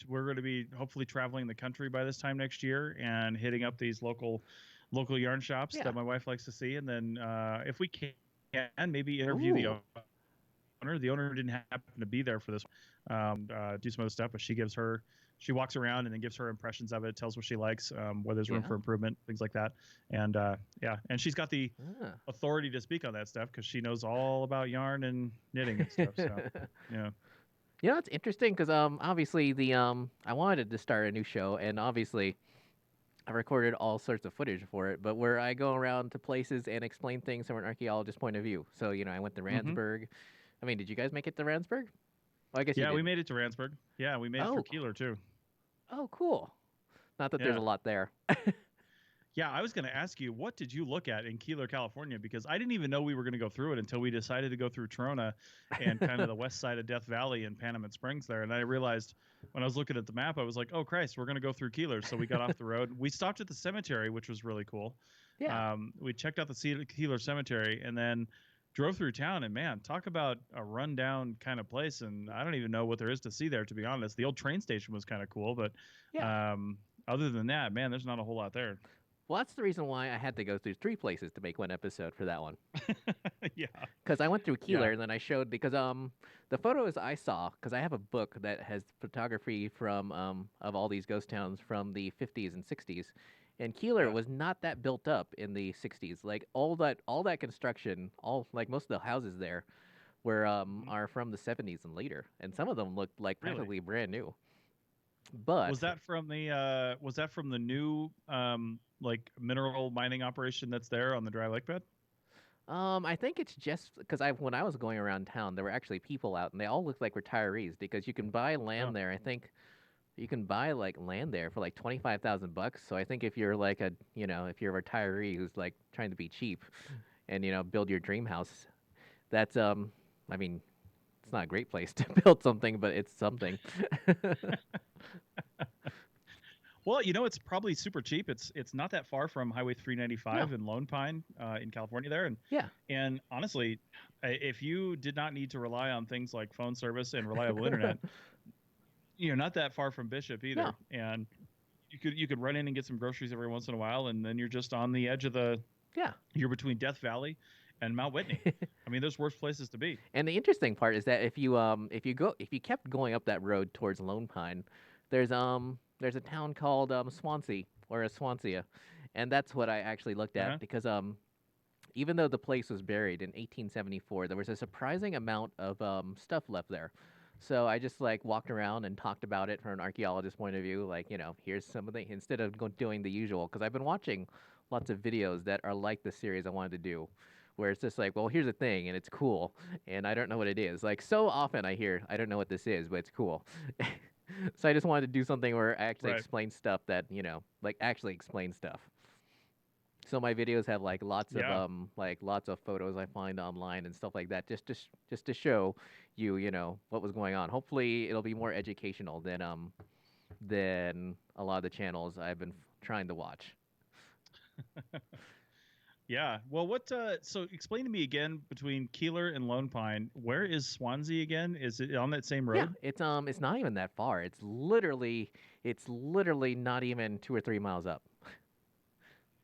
we're going to be hopefully traveling the country by this time next year and hitting up these local yarn shops Yeah. that my wife likes to see, and then if we can, maybe interview the Ooh. owner. The owner didn't happen to be there for this, do some other stuff, but she walks around and then gives her impressions of it, tells what she likes, where there's room Yeah. for improvement, things like that. And yeah, and she's got the Ah. authority to speak on that stuff because she knows all about yarn and knitting and stuff. So yeah. You know, it's interesting because obviously the I wanted to start a new show, and obviously I recorded all sorts of footage for it, but where I go around to places and explain things from an archaeologist point of view. So, you know, I went to Mm-hmm. Randsburg. I mean, did you guys make it to Randsburg? Well, I guess you Yeah, we didn't. made it to Randsburg. Yeah, we made it for Oh, Keeler too. oh, cool. Not that there's Yeah. a lot there. Yeah, I was going to ask you, what did you look at in Keeler, California? Because I didn't even know we were going to go through it until we decided to go through Trona and kind of the west side of Death Valley and Panamint Springs there. And I realized when I was looking at the map, I was like, oh, Christ, we're going to go through Keeler. So we got off the road. We stopped at the cemetery, which was really cool. Yeah. We checked out the Keeler Cemetery and then drove through town. And man, talk about a rundown kind of place. And I don't even know what there is to see there, to be honest. The old train station was kind of cool, but Yeah. other than that, man, there's not a whole lot there. Well, that's the reason why I had to go through 3 places to make one episode for that one. Yeah. Because I went through Keeler Yeah. and then I showed because the photos I saw, because I have a book that has photography from of all these ghost towns from the 50s and 60s, and Keeler Yeah. was not that built up in the 60s. Like all that construction, all like most of the houses there were are from the 70s and later, and some of them looked like Really? practically brand new. But Was that from the new like mineral mining operation that's there on the dry lake bed? I think it's just because when I was going around town, there were actually people out, and they all looked like retirees because you can buy Oh. land there. I think you can buy like land there for like $25,000. So I think if you're like if you're a retiree who's like trying to be cheap, and build your dream house, that's I mean, it's not a great place to build something, but it's something. Well, it's probably super cheap. It's not that far from Highway 395 No. in Lone Pine in California there, Yeah. and honestly, if you did not need to rely on things like phone service and reliable internet, you're not that far from Bishop either. No. And you could run in and get some groceries every once in a while, and then you're just on the edge of Yeah. you're between Death Valley and Mount Whitney. I mean, there's worse places to be. And the interesting part is that if you kept going up that road towards Lone Pine, there's a town called Swansea or Swansea, and that's what I actually looked at Uh-huh. because even though the place was buried in 1874, there was a surprising amount of stuff left there. So I just like walked around and talked about it from an archaeologist point of view, like here's some of the instead of doing the usual, because I've been watching lots of videos that are like the series I wanted to do, where it's just like, well, here's a thing and it's cool, and I don't know what it is. Like so often I hear I don't know what this is, but it's cool. So I just wanted to do something where I actually Right. explain stuff that like actually explain stuff. So my videos have like lots Yeah. of lots of photos I find online and stuff like that, just to show you what was going on. Hopefully it'll be more educational than a lot of the channels I've been trying to watch. Yeah. Well, so explain to me again between Keeler and Lone Pine, where is Swansea again? Is it on that same Yeah, road? it's not even that far. It's literally not even 2 or 3 miles up.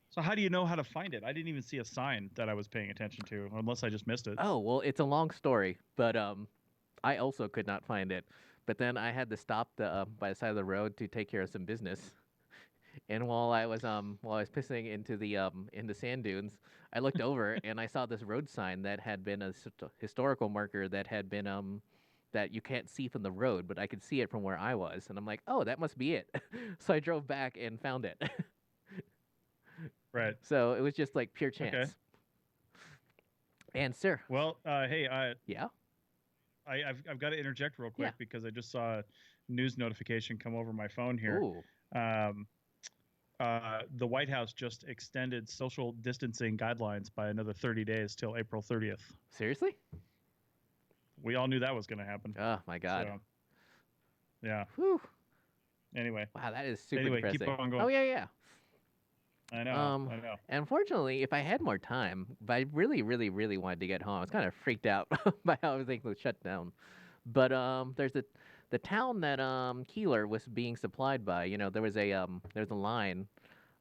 So how do you know how to find it? I didn't even see a sign that I was paying attention to, unless I just missed it. Oh, well, it's a long story, but I also could not find it. But then I had to stop by the side of the road to take care of some business. And while I was pissing into the sand dunes, I looked over and I saw this road sign that had been a historical marker that had been that you can't see from the road, but I could see it from where I was. And I'm like, "Oh, that must be it." So I drove back and found it. Right. So it was just like pure chance. Okay. And sir, Well, hey, yeah. I've got to interject real quick Yeah. because I just saw a news notification come over my phone here. Ooh. The White House just extended social distancing guidelines by another 30 days till April 30th. Seriously? we all knew that was going to happen. Oh my God. So, yeah. Whew. Anyway. Wow, that is super Anyway, depressing. keep on going. Oh yeah. I know. Unfortunately, if I had more time, but I really, really, really wanted to get home. I was kind of freaked out by how everything was shut down. But there's the town that Keeler was being supplied by. You know, there's a line.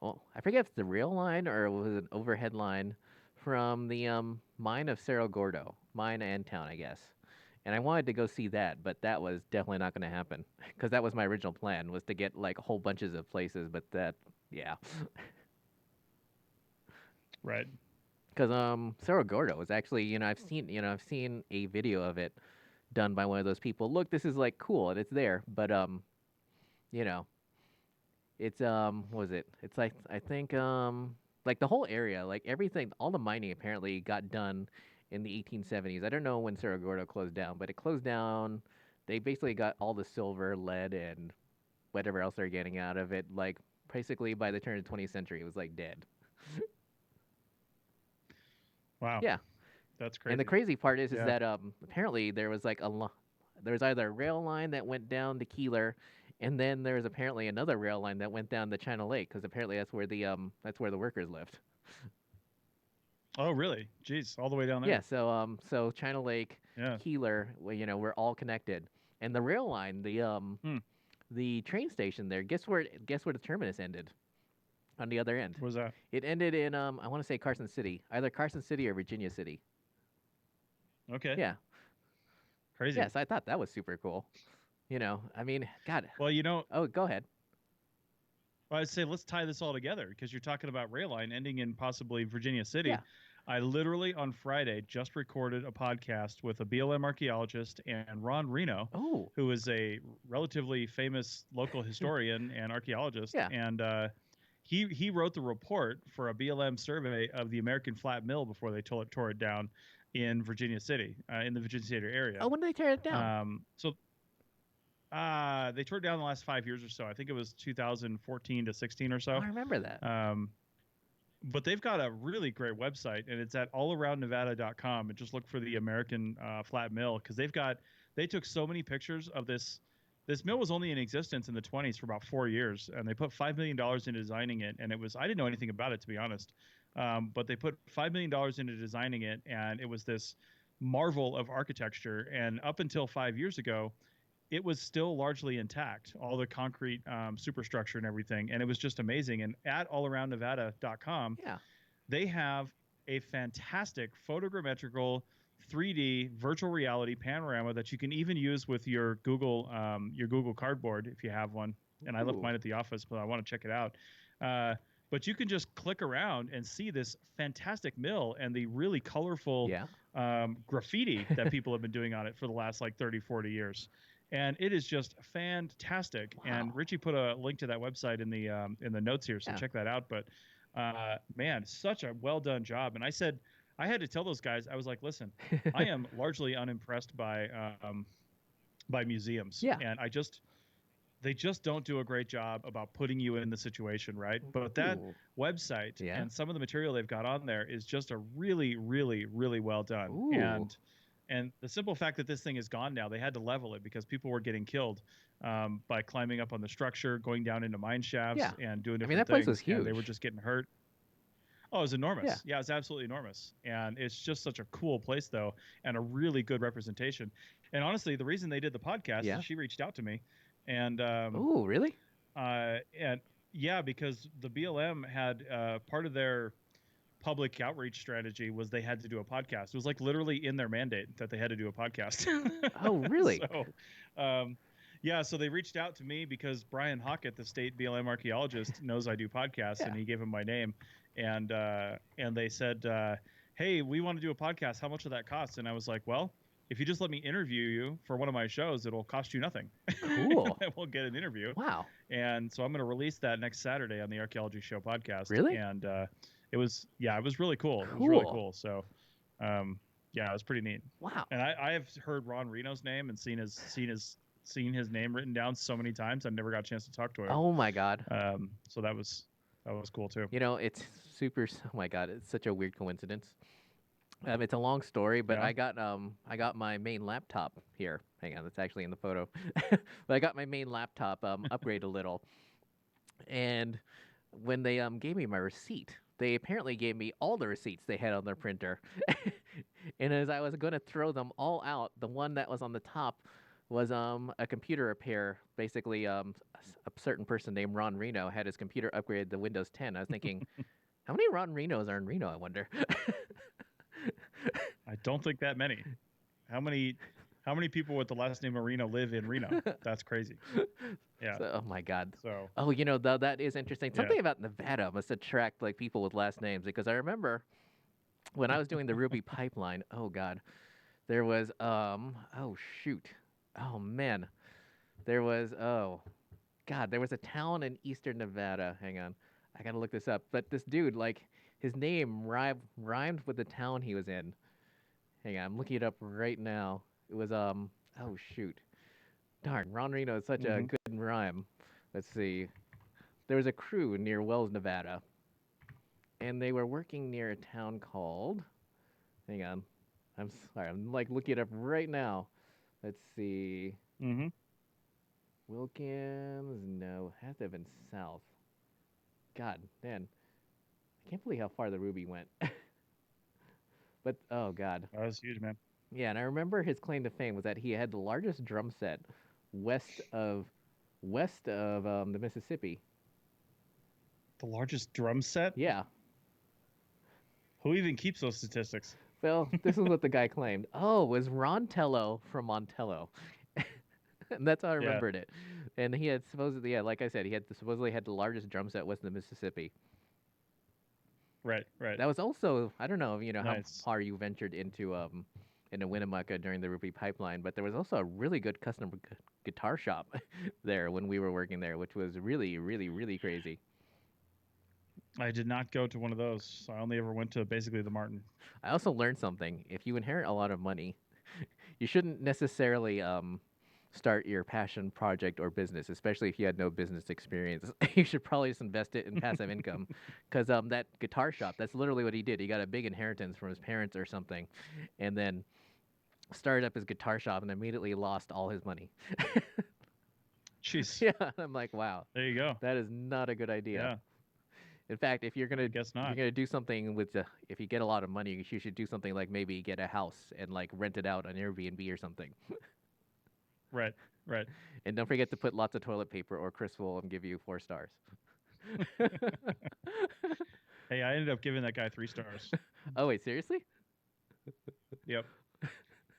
Well, I forget if it's the rail line or it was an overhead line from the mine of Cerro Gordo, mine and town, I guess. And I wanted to go see that, but that was definitely not going to happen because that was my original plan, was to get like whole bunches of places. But that, yeah. Right. Because Cerro Gordo is actually, I've seen a video of it done by one of those people. Look, this is like cool and it's there, but you know, it's what was it? It's like I think like the whole area, like everything, all the mining apparently got done in the 1870s. I don't know when Cerro Gordo closed down, but it closed down. They basically got all the silver, lead, and whatever else they're getting out of it. Like basically by the turn of the 20th century, it was like dead. Wow. Yeah. That's crazy. And the crazy part is that apparently there was like there was either a rail line that went down to Keeler, and then there was apparently another rail line that went down to China Lake, because apparently that's where the workers lived. Oh, really? Jeez, all the way down there. Yeah. So China Lake, Keeler, well, we're all connected, and the rail line, the train station there. Guess where the terminus ended? On the other end. What was that? It ended in I want to say Carson City, either Carson City or Virginia City. Okay. Yeah. Crazy. Yes, I thought that was super cool. I mean, God. Well, Oh, go ahead. Well, I'd say let's tie this all together because you're talking about rail line ending in possibly Virginia City. Yeah. I literally on Friday just recorded a podcast with a BLM archaeologist and Ron Reno, who is a relatively famous local historian and archaeologist. Yeah. And he wrote the report for a BLM survey of the American Flat Mill before they tore it down in Virginia City, in the Virginia City area. Oh, when did they tear it down? They tore it down in the last 5 years or so. I think it was 2014 to 16 or so. I remember that. But they've got a really great website, and it's at allaroundnevada.com. And just look for the American Flat Mill, because they took so many pictures of this. This mill was only in existence in the 20s for about 4 years, and they put $5 million into designing it. And I didn't know anything about it, to be honest. But they put $5 million into designing it, and it was this marvel of architecture. And up until 5 years ago, it was still largely intact, all the concrete superstructure and everything. And it was just amazing. And at allaroundnevada.com, they have a fantastic photogrammetrical 3D virtual reality panorama that you can even use with your Google Cardboard if you have one. And I left mine at the office, but I want to check it out. But you can just click around and see this fantastic mill and the really colorful graffiti that people have been doing on it for the last like 30, 40 years. And it is just fantastic. Wow. And Richie put a link to that website in the notes here, so check that out. But man, such a well done job. And I had to tell those guys, I was like, listen, I am largely unimpressed by museums. Yeah. And they just don't do a great job about putting you in the situation, right? But that website and some of the material they've got on there is just a really, really, really well done. Ooh. And the simple fact that this thing is gone now, they had to level it because people were getting killed by climbing up on the structure, going down into mine shafts, and doing different things. I mean, that place was huge. And they were just getting hurt. Oh, it was enormous. Yeah, it's absolutely enormous. And it's just such a cool place, though, and a really good representation. And honestly, the reason they did the podcast is she reached out to me. And oh, really? And yeah, because the BLM had part of their public outreach strategy was they had to do a podcast. It was like literally in their mandate that they had to do a podcast. Oh, really? So they reached out to me because Brian Hockett, the state BLM archaeologist, knows I do podcasts, and he gave him my name. And they said, hey, we want to do a podcast. How much will that cost? And I was like, well, if you just let me interview you for one of my shows, it'll cost you nothing. Cool. And we'll get an interview. Wow. And so I'm going to release that next Saturday on the Archaeology Show podcast. Really? And it was really cool. It was really cool. So, it was pretty neat. Wow. And I have heard Ron Reno's name and seen his name written down so many times. I've never got a chance to talk to him. Oh my God. So that was cool too. It's super. Oh my God, it's such a weird coincidence. It's a long story, but Yeah. I got my main laptop here. Hang on, that's actually in the photo. But I got my main laptop upgrade a little, and when they gave me my receipt, they apparently gave me all the receipts they had on their printer. And as I was going to throw them all out, the one that was on the top was a computer repair. Basically, a certain person named Ron Reno had his computer upgraded to Windows 10. I was thinking, how many Ron Renos are in Reno, I wonder? I don't think that many. How many people with the last name Marino live in Reno? That's crazy. Yeah. So, oh my God. So Oh, that is interesting. Something about Nevada must attract like people with last names, because I remember when I was doing the Ruby pipeline. Oh God, there was oh shoot, oh man, there was there was a town in eastern Nevada. Hang on, I gotta look this up. But this dude, like, his name rhymed with the town he was in. Hang on, I'm looking it up right now. It was oh shoot, darn, Ron Reno is such a good rhyme. Let's see. There was a crew near Wells, Nevada, and they were working near a town called. Hang on, I'm sorry, I'm like looking it up right now. Let's see. Mhm. Wilkins, no, has to have been south. God, man, I can't believe how far the Ruby went. But oh God, That was huge, man. yeah, and I remember his claim to fame was that he had the largest drum set west of the Mississippi. The largest drum set? Yeah. Who even keeps those statistics? Well, this is what the guy claimed. Oh, it was Rontello from Montello. And that's how I Yeah. remembered it. And he had supposedly, yeah, like I said, supposedly had the largest drum set west of the Mississippi. Right, right. That was also, I don't know, Nice. how far you ventured into Winnemucca during the Ruby pipeline, but there was also a really good custom guitar shop there when we were working there, which was really, really, really crazy. I did not go to one of those. I only ever went to basically the Martin. I also learned something. If you inherit a lot of money, you shouldn't necessarily start your passion project or business, especially if you had no business experience. You should probably just invest it in passive income, because that guitar shop, that's literally what he did. He got a big inheritance from his parents or something, and then started up his guitar shop and immediately lost all his money. Jeez. Yeah, I'm like, wow, There you go. that is not a good idea. Yeah. In fact, if you're gonna Guess not. you're gonna do something with if you get a lot of money, you should do something like maybe get a house and like rent it out on Airbnb or something. Right, right. And don't forget to put lots of toilet paper, or Chris will give you 4 stars. Hey, I ended up giving that guy 3 stars. Oh wait, seriously? Yep.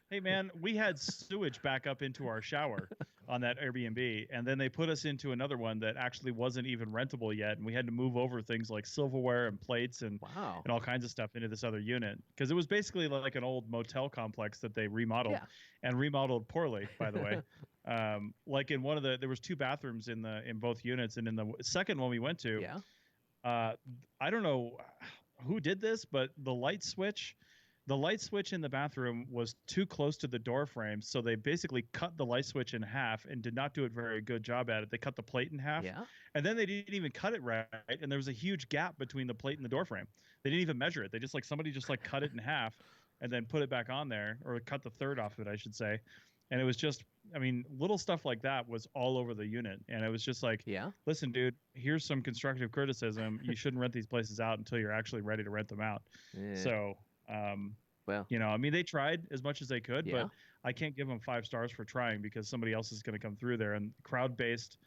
Hey, man, we had sewage back up into our shower on that Airbnb, and then they put us into another one that actually wasn't even rentable yet, and we had to move over things like silverware and plates and Wow. all kinds of stuff into this other unit, because it was basically like an old motel complex that they remodeled, Yeah. and remodeled poorly, by the way. Like in one of there was 2 bathrooms in both units, and in the second one we went to, Yeah. I don't know who did this, but the light switch in the bathroom was too close to the door frame, so they basically cut the light switch in half and did not do a very good job at it. They cut the plate in half, Yeah. and then they didn't even cut it right, and there was a huge gap between the plate and the door frame. They didn't even measure it. They just somebody just cut it in half and then put it back on there, or cut the third off of it, I should say. And it was just, I mean, little stuff like that was all over the unit, and it was just like, Yeah. listen, dude, here's some constructive criticism. You shouldn't rent these places out until you're actually ready to rent them out. Yeah. So, Well, I mean, they tried as much as they could, Yeah. but I can't give them 5 stars for trying, because somebody else is going to come through there. And crowdsourced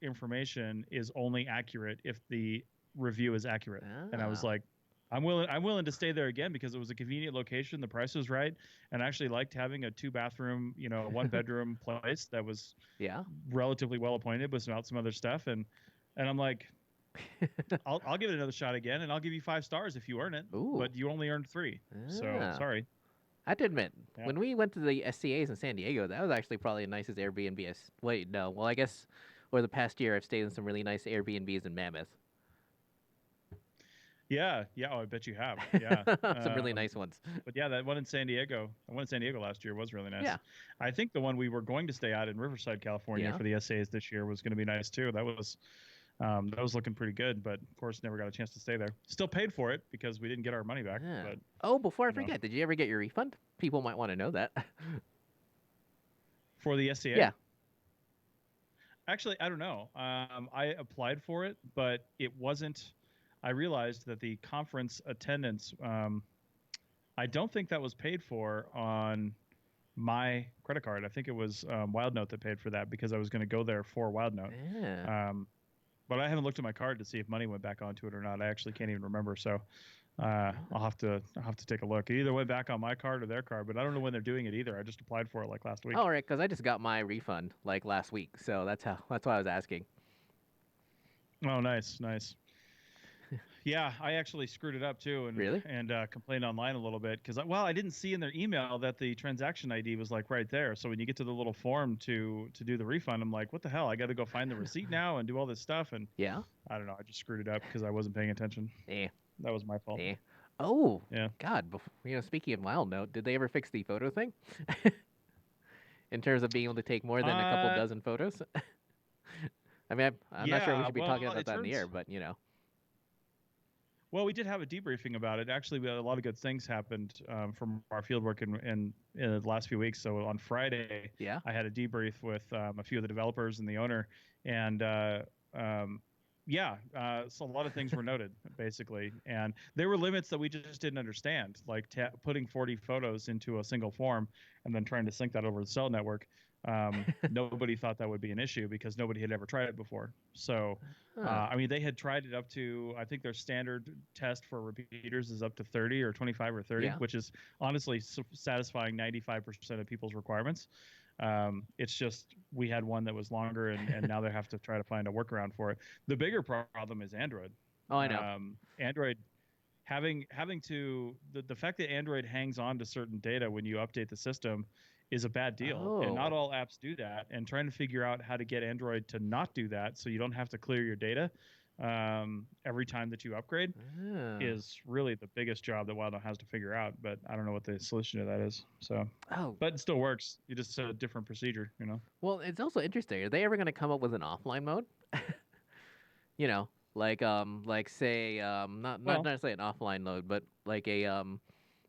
information is only accurate if the review is accurate. And I was Ah. like, I'm willing to stay there again, because it was a convenient location, the price was right, and I actually liked having a 2-bathroom, 1-bedroom place that was Yeah. relatively well appointed with some other stuff, and I'm like, I'll give it another shot again, and I'll give you 5 stars if you earn it. Ooh. But you only earned 3, so Ah. sorry. I have to admit, Yeah. when we went to the SCAs in San Diego, that was actually probably the nicest Airbnb. Wait, no. Well, I guess over the past year, I've stayed in some really nice Airbnbs in Mammoth. Yeah. Oh, I bet you have. Yeah. Some really nice ones. But yeah, that one in San Diego, last year was really nice. Yeah. I think the one we were going to stay at in Riverside, California Yeah. for the essays this year was going to be nice too. That was That was looking pretty good, but of course never got a chance to stay there. Still paid for it because we didn't get our money back. Yeah. But Oh, before I forget, did you ever get your refund? People might want to know that. for the SCA, Yeah. actually, I don't know. I applied for it, but it wasn't. I realized that the conference attendance. I don't think that was paid for on my credit card. I think it was WildNote that paid for that because I was going to go there for WildNote. Yeah. But I haven't looked at my card to see if money went back onto it or not. I actually can't even remember. So I'll have to take a look. It either went back on my card or their card, but I don't know when they're doing it either. I just applied for it like last week. Oh, right, because I just got my refund like last week, so that's why I was asking. Oh, nice. Yeah, I actually screwed it up too, and Really? complained online a little bit because I didn't see in their email that the transaction ID was like right there. So when you get to the little form to do the refund, I'm like, what the hell? I got to go find the receipt now and do all this stuff, and Yeah. I don't know. I just screwed it up because I wasn't paying attention. Eh. That was my fault. Eh. Oh. Yeah. God. Speaking of WildNote, did they ever fix the photo thing? In terms of being able to take more than a couple dozen photos. I mean, I'm not sure we should be talking about that in the air, but Well, we did have a debriefing about it. Actually, we had a lot of good things happened from our fieldwork in the last few weeks. So on Friday, Yeah. I had a debrief with a few of the developers and the owner, and so a lot of things were noted basically, and there were limits that we just didn't understand, like putting 40 photos into a single form and then trying to sync that over the cell network. Nobody thought that would be an issue because nobody had ever tried it before. So, I mean, they had tried it up to, I think their standard test for repeaters is up to 30 or 25 or 30, Yeah. which is honestly satisfying 95% of people's requirements. It's just we had one that was longer, and now they have to try to find a workaround for it. The bigger problem is Android. Oh, I know. Android having to the fact that Android hangs on to certain data when you update the system is a bad deal, and not Oh. all apps do that. And trying to figure out how to get Android to not do that, so you don't have to clear your data every time that you upgrade, is really the biggest job that WildNote has to figure out. But I don't know what the solution to that is. So, but it still works. You just a different procedure, you know. Well, it's also interesting. Are they ever going to come up with an offline mode? Like say not necessarily an offline mode, but like a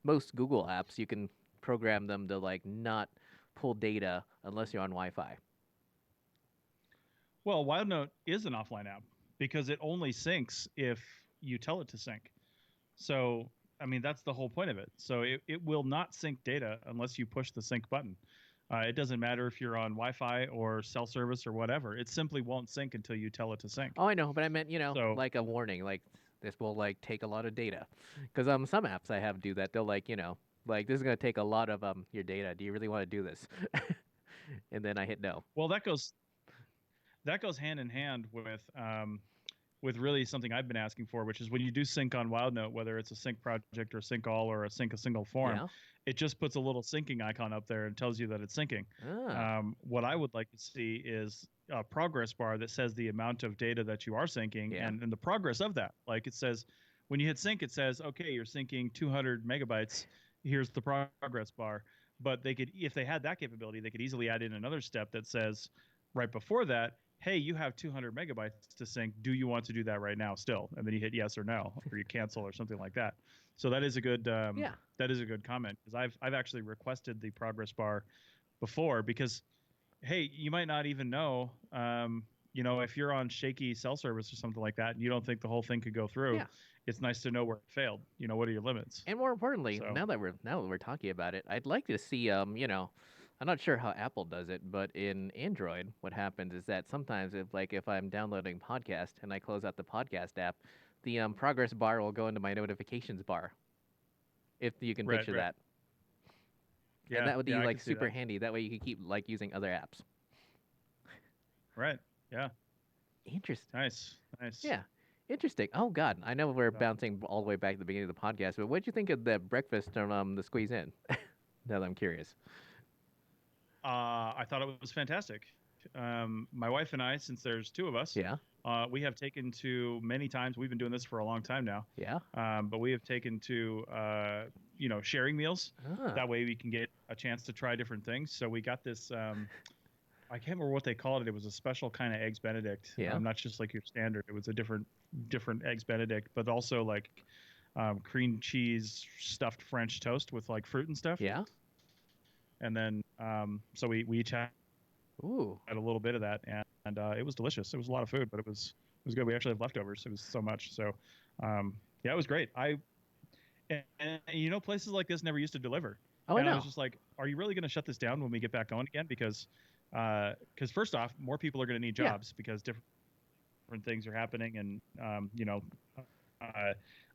most Google apps you can program them to like not pull data unless you're on Wi-Fi. Well, WildNote is an offline app because it only syncs if you tell it to sync. So, I mean, that's the whole point of it. So it will not sync data unless you push the sync button. It doesn't matter if you're on Wi-Fi or cell service or whatever. It simply won't sync until you tell it to sync. Oh, I know, but I meant, like a warning, like this will like take a lot of data. Because some apps I have do that. They'll like, like this is going to take a lot of your data. Do you really want to do this? And then I hit no. Well, that goes hand in hand with really something I've been asking for, which is when you do sync on WildNote, whether it's a sync project or sync all or a single form, it just puts a little syncing icon up there and tells you that it's syncing. What I would like to see is a progress bar that says the amount of data that you are syncing and the progress of that. Like it says, when you hit sync, it says, okay, you're syncing 200 megabytes. Here's the progress bar. But they could, if they had that capability, they could easily add in another step that says right before that, hey, you have 200 megabytes to sync. Do you want to do that right now still? And then you hit yes or no, or you cancel or something like that. So that is a good that is a good comment, because I've actually requested the progress bar before, because hey, you might not even know if you're on shaky cell service or something like that and you don't think the whole thing could go through, it's nice to know where it failed. What are your limits? And more importantly, now that we're talking about it, I'd like to see I'm not sure how Apple does it, but in Android, what happens is that sometimes if I'm downloading podcast and I close out the podcast app, the progress bar will go into my notifications bar. If you can picture that. Yeah, and that would be super handy. That way you can keep using other apps. Right. Yeah. Interesting. Nice. Yeah. Interesting. Oh God, I know we're bouncing all the way back to the beginning of the podcast, but what did you think of the breakfast from the Squeeze In? Now that I'm curious. I thought it was fantastic. My wife and I, since there's two of us, we have taken to many times. We've been doing this for a long time now. Yeah. But we have taken to sharing meals. That way we can get a chance to try different things. So we got this I can't remember what they called it. It was a special kind of eggs Benedict. Yeah. Not just like your standard. It was a different eggs Benedict, but also like cream cheese stuffed French toast with like fruit and stuff. Yeah. And then so we each had Ooh. a little bit of that, and it was delicious. It was a lot of food, but it was good. We actually had leftovers. It was so much. So yeah, it was great. And you know, places like this never used to deliver. Oh, and I know. I was just like, are you really going to shut this down when we get back going again? Because first off, more people are going to need jobs because different things are happening, and you know,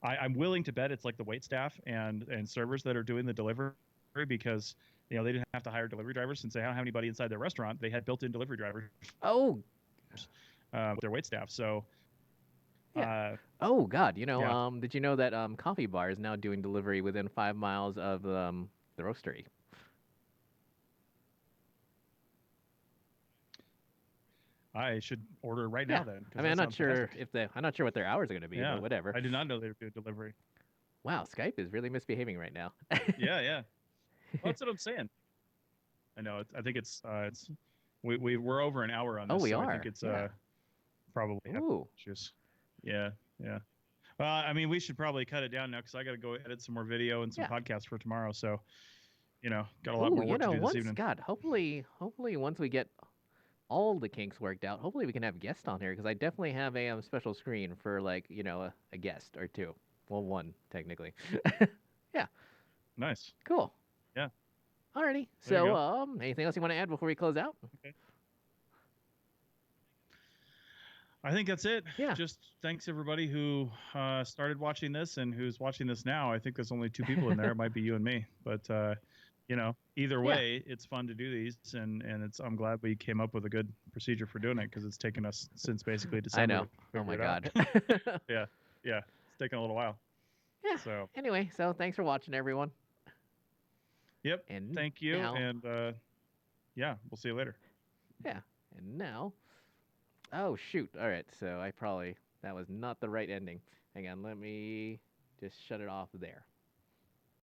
I'm willing to bet it's like the wait staff and servers that are doing the delivery, because you know they didn't have to hire delivery drivers since they don't have anybody inside their restaurant. They had built-in delivery drivers Oh. with their wait staff. So Yeah. Oh God, you know, yeah. did you know that Coffee Bar is now doing delivery within 5 miles of the roastery? I should order right now then. I mean, I'm not sure I'm not sure what their hours are going to be, but whatever. I did not know they were doing delivery. Wow, Skype is really misbehaving right now. Yeah. Well, that's what I'm saying. I know. I think it's we're over an hour on this. Oh, we so are. I think it's Yeah. probably Ooh. issues. Yeah. Well, I mean, we should probably cut it down now because I got to go edit some more video and some podcasts for tomorrow. So, you know, got a lot more work to do this evening. God, hopefully once we get all the kinks worked out, hopefully we can have guests on here, because I definitely have a special screen for, like, you know, a guest or two. Well, one technically. Yeah. Nice. Cool. Yeah. Alrighty. There you So, anything else you want to add before we close out? Okay. I think that's it. Yeah. Just thanks everybody who started watching this and who's watching this now. I think there's only 2 people in there. It might be you and me, but you know, either way, it's fun to do these, and I'm glad we came up with a good procedure for doing it, because it's taken us since basically December. I know. Oh my God. Yeah. It's taken a little while. Yeah. So anyway, so thanks for watching, everyone. Yep. And thank you, now, and yeah, we'll see you later. Yeah. And now, oh shoot! All right, so that was not the right ending. Hang on, let me just shut it off there.